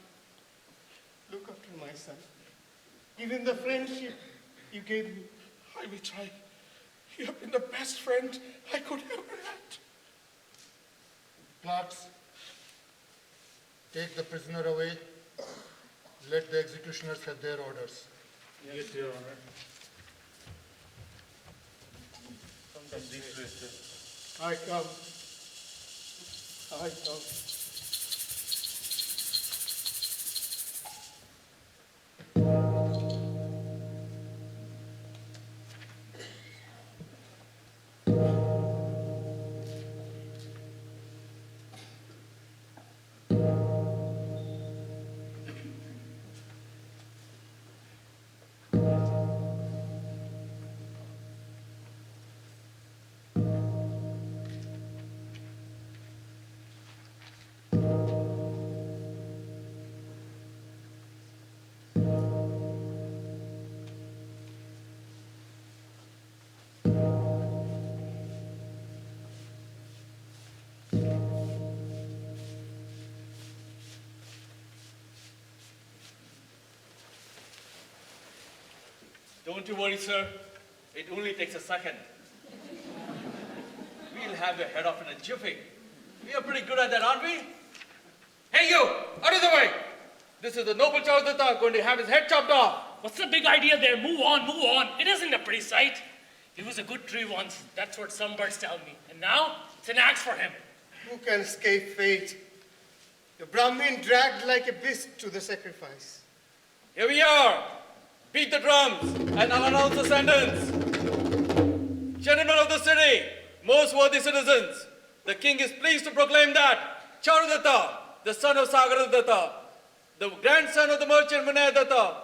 Look after my son. Even the friendship you gave me. I will try. You have been the best friend I could ever had. Clerks, take the prisoner away. Let the executioners have their orders. Yes, Your Honor. I come. I come. Don't you worry, sir. It only takes a second. We'll have your head off in a jiffy. We are pretty good at that, aren't we? Hey, you! Out of the way! This is the noble Chaudhata going to have his head chopped off. What's the big idea there? Move on, move on. It isn't a pretty sight. He was a good tree once. That's what some birds tell me. And now, it's an axe for him. Who can escape fate? The Brahmin dragged like a beast to the sacrifice. Here we are. Beat the drums and I'll announce the sentence. Gentlemen of the city, most worthy citizens, the king is pleased to proclaim that Charudatta, the son of Sagaradatta, the grandson of the merchant Vinayadatta,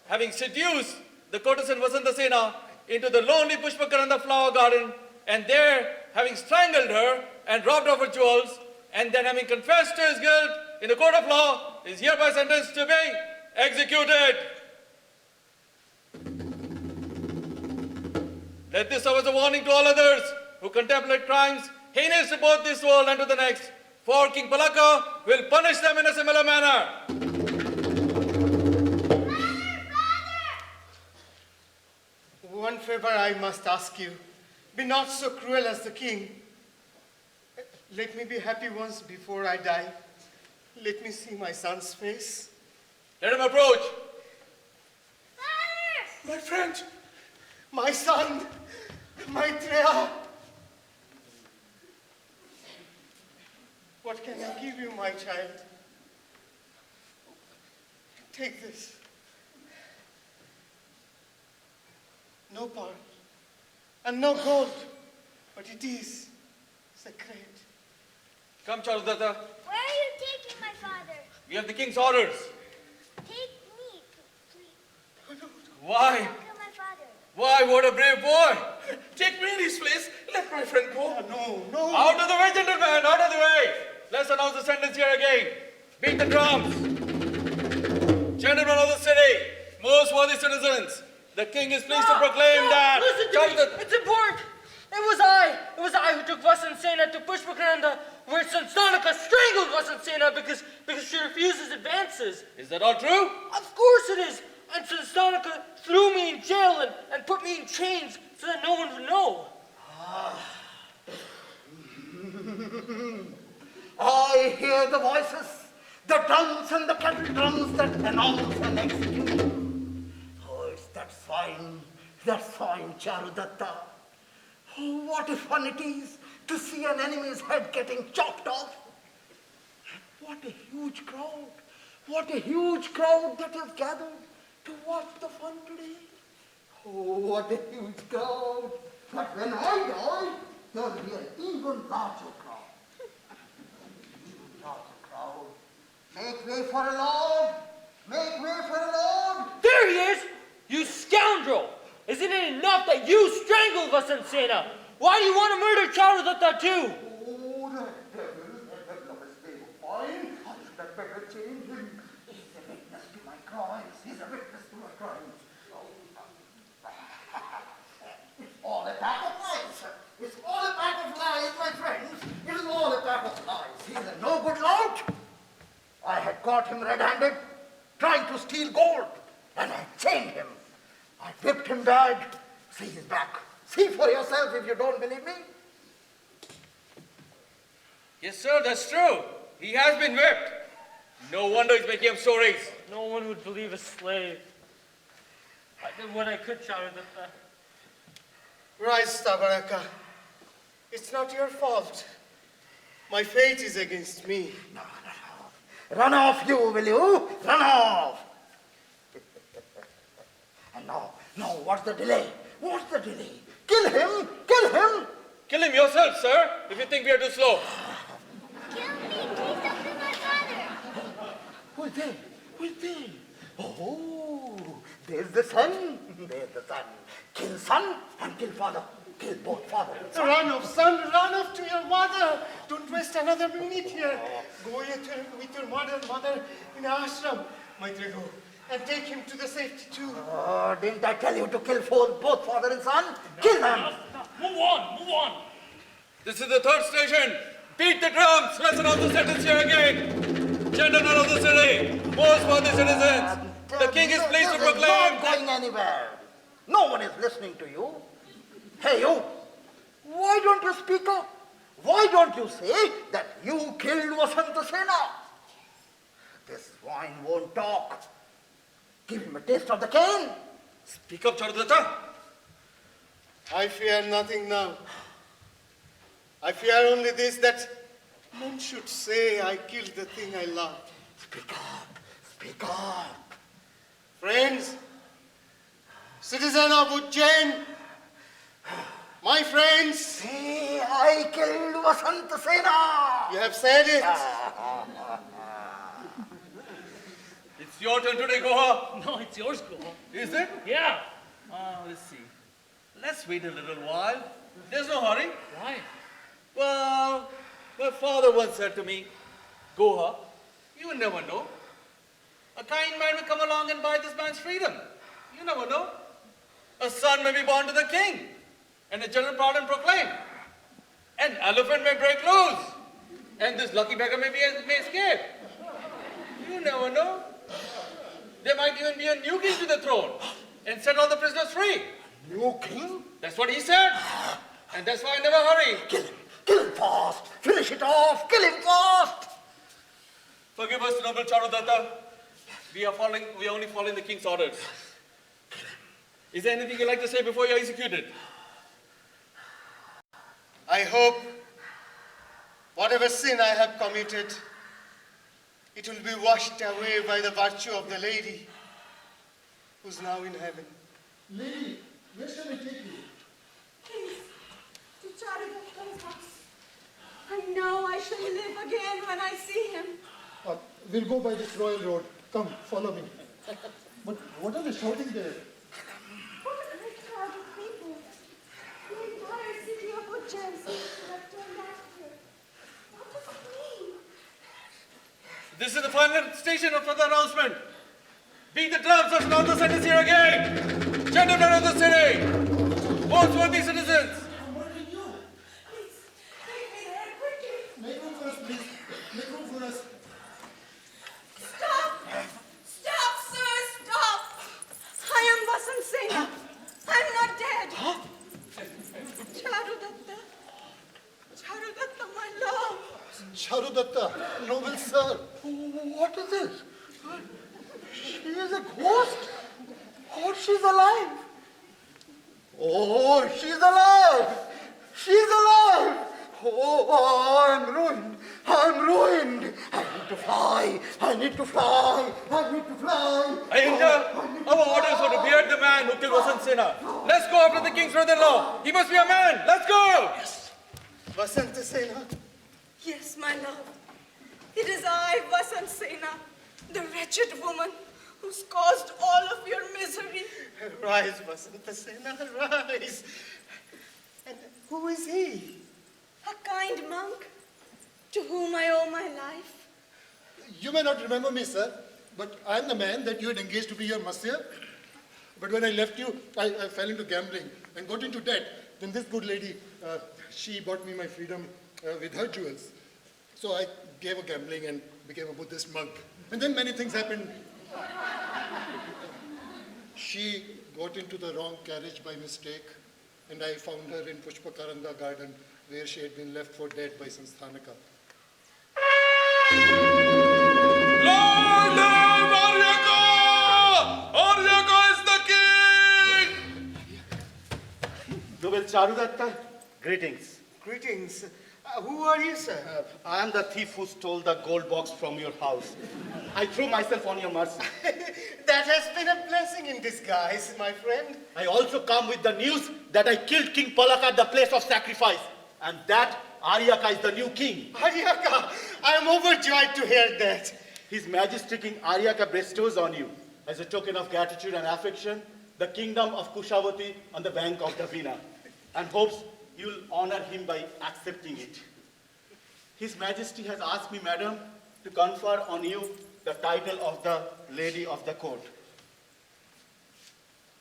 having seduced the courtesan Vasantasena into the lonely Pushpakaranda flower garden, and there having strangled her and robbed of her jewels, and then having confessed to his guilt in the court of law, is hereby sentenced to be executed. Let this serve as a warning to all others who contemplate crimes heinous to both this world and to the next, for King Palaka will punish them in a similar manner. One favor I must ask you. Be not so cruel as the king. Let me be happy once before I die. Let me see my son's face. Let him approach. Father! My friend, my son, Maitreya. What can I give you, my child? Take this. No pearl and no gold, but it is sacred. Come, Charudatta. Where are you taking my father? We have the king's orders. Take me, please. Why? Don't kill my father. Why, what a brave boy. Take me in his place. Let my friend go. No. Out of the way, gentlemen, out of the way. Let's announce the sentence here again. Beat the drums. Gentlemen of the city, most worthy citizens, the king is pleased to proclaim that... Listen to me. It's important. It was I who took Vasansena to Pushpakaranda, where Sanstanaka strangled Vasansena because she refuses advances. Is that all true? Of course it is. And Sanstanaka threw me in jail and put me in chains so that no one would know. I hear the voices, the drums and the kettle drums that announce an execution. Oh, it's that fine, Charudatta. Oh, what a fun it is to see an enemy's head getting chopped off. What a huge crowd. What a huge crowd that has gathered to watch the fun today. Oh, what a huge crowd. But when I die, there will be an even larger crowd. Larger crowd. Make way for a lord. Make way for a lord. There he is! You scoundrel! Isn't it enough that you strangled Vasansena? Why do you want to murder Charudatta too? Oh, the devil has made a fine. I should have better change him. He's a witness to my crimes. He's a witness to my crimes. It's all a pack of lies, sir. It's all a pack of lies, my friends. It is all a pack of lies. He's a no good lout. I had caught him red-handed, trying to steal gold, and I chained him. I whipped him bad. See his back. See for yourself if you don't believe me. Yes, sir, that's true. He has been whipped. No wonder he's making up stories. No one would believe a slave. I did what I could, Charudatta. Rise, Tabaraka. It's not your fault. My fate is against me. No. Run off, you, will you? Run off! And now, what's the delay? What's the delay? Kill him! Kill him! Kill him yourself, sir, if you think we are too slow. Kill me, please don't kill my father. Who's there? Who's there? Oh, there's the sun. There's the sun. Kill son and kill father. Kill both father and son. Run off, son. Run off to your mother. Don't waste another minute here. Go with your mother in ashram. Maitri, go. And take him to the safety too. Oh, didn't I tell you to kill both father and son? Kill them. Move on. This is the third station. Beat the drums. Let's announce the sentence here again. Gentlemen of the city, most worthy citizens, the king is pleased to proclaim. Not going anywhere. No one is listening to you. Hey, you. Why don't you speak up? Why don't you say that you killed Vasantasena? This swine won't talk. Give him a taste of the cane. Speak up, Charudatta. I fear nothing now. I fear only this, that none should say I killed the thing I loved. Speak up. Speak up. Friends, citizen of Ujjain, my friends. Say, I killed Vasantasena. You have said it. It's your turn today, Goha. No, it's yours, Goha. Is it? Yeah. Let's see. Let's wait a little while. There's no hurry. Why? Well, my father once said to me, Goha, you will never know. A kind man will come along and buy this man's freedom. You never know. A son may be born to the king, and a general pardon proclaimed. An elephant may break loose, and this lucky beggar may escape. You never know. There might even be a new king to the throne and set all the prisoners free. New king? That's what he said. And that's why I never hurry. Kill him. Kill him fast. Finish it off. Kill him fast. Forgive us, noble Charudatta. We are only following the king's orders. Is there anything you'd like to say before you're executed? I hope whatever sin I have committed, it will be washed away by the virtue of the lady who's now in heaven. Lady, where shall I take you? Please, to Charudatta's house. I know I shall live again when I see him. We'll go by this royal road. Come, follow me. But what are they shouting there? What a great crowd of people. The entire city of Ujjain seems to have turned out here. What does it mean? This is the final station for the announcement. Beat the drums, let's announce the sentence here again. Gentlemen of the city, most worthy citizens. Please, take me there quickly. Make room for us, please. Make room for us. Stop! Stop, sir, stop! I am Vasansena. I'm not dead. Charudatta. Charudatta, my love. Charudatta, noble sir. What is this? She is a ghost? Or she's alive? Oh, she's alive! She's alive! Oh, I'm ruined! I'm ruined! need to fly. I need to fly. I need to fly. Ayanta, our orders were to beard the man who killed Vasant Sena. Let's go after the king's brother-in-law. He must be a man. Let's go. Yes. Vasanta Sena. Yes, my love. It is I, Vasant Sena, the wretched woman who's caused all of your misery. Rise, Vasanta Sena, rise. And who is he? A kind monk to whom I owe my life. You may not remember me, sir, but I am the man that you had engaged to be your master. But when I left you, I fell into gambling and got into debt. Then this good lady, she bought me my freedom with her jewels. So I gave up gambling and became a Buddhist monk. And then many things happened. She got into the wrong carriage by mistake, and I found her in Pushpakaranda garden, where she had been left for dead by Sansthanaka. Long live Aryaka! Aryaka is the king! Noble Charudatta, greetings. Greetings. Who are you, sir? I am the thief who stole the gold box from your house. I threw myself on your mercy. That has been a blessing in disguise, my friend. I also come with the news that I killed King Palaka at the place of sacrifice, and that Aryaka is the new king. Aryaka, I am overjoyed to hear that. His Majesty King Aryaka bestows on you, as a token of gratitude and affection, the kingdom of Kushavati on the bank of the Veena, and hopes you will honor him by accepting it. His Majesty has asked me, madam, to confer on you the title of the Lady of the Court.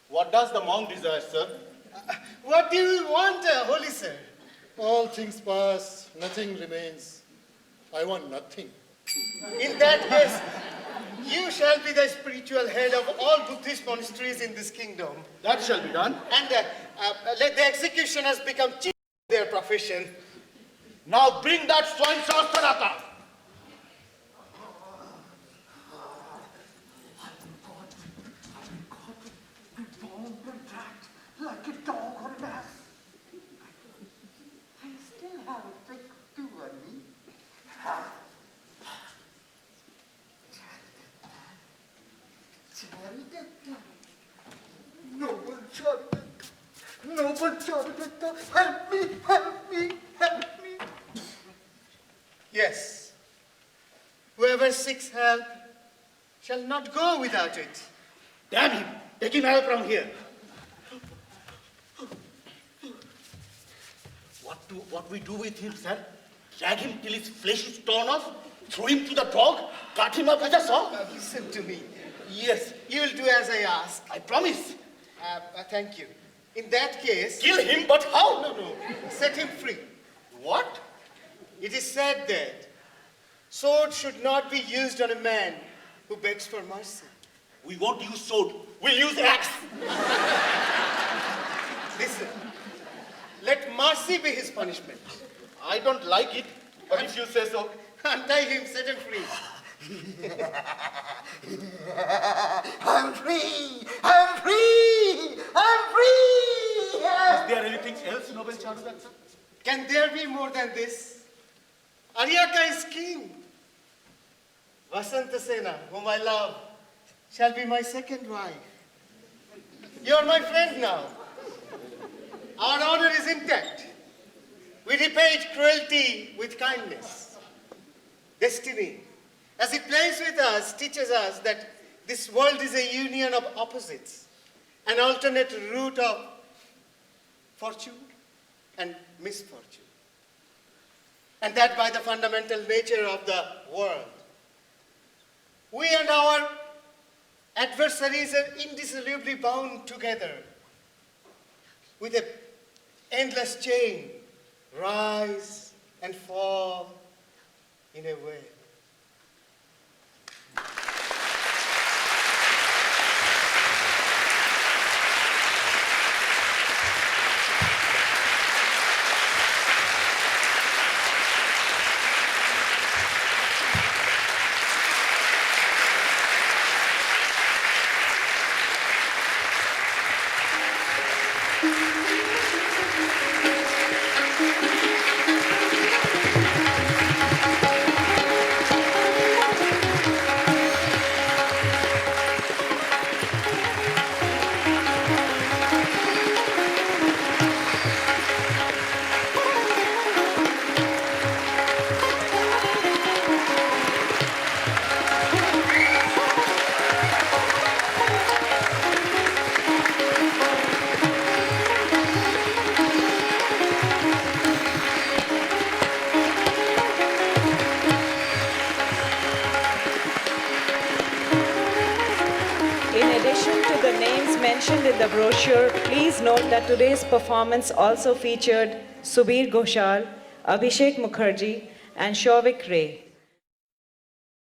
What does the monk desire, sir? What do you want, holy sir? All things pass, nothing remains. I want nothing. In that case, you shall be the spiritual head of all Buddhist monasteries in this kingdom. That shall be done. And let the executioners become chief of their profession. Now bring that swine Shastarata. Like a dog on an ass. I still have a big do on me. Charudatta. Noble Charudatta. Noble Charudatta. Help me, help me, help me. Yes. Whoever seeks help shall not go without it. Damn him. Take him out from here. What we do with him, sir? Drag him till his flesh is torn off, throw him to the dog, cut him up as a saw? Listen to me. Yes. You will do as I ask. I promise. Thank you. In that case... Kill him, but how? No. Set him free. What? It is said that sword should not be used on a man who begs for mercy. We won't use sword. We'll use axe. Listen. Let mercy be his punishment. I don't like it, but if you say so. Untie him, set him free. I'm free! I'm free! I'm free! Is there anything else, Noble Charudatta? Can there be more than this? Aryaka is king. Vasanta Sena, whom I love, shall be my second wife. You are my friend now. Our honor is intact. We repaid cruelty with kindness. Destiny, as it plays with us, teaches us that this world is a union of opposites, an alternate route of fortune and misfortune. And that by the fundamental nature of the world, we and our adversaries are indissolubly bound together with an endless chain, rise and fall in a way. In addition to the names mentioned in the brochure, please note that today's performance also featured Subir Ghoshal, Abhishek Mukherjee, and Shovik Ray.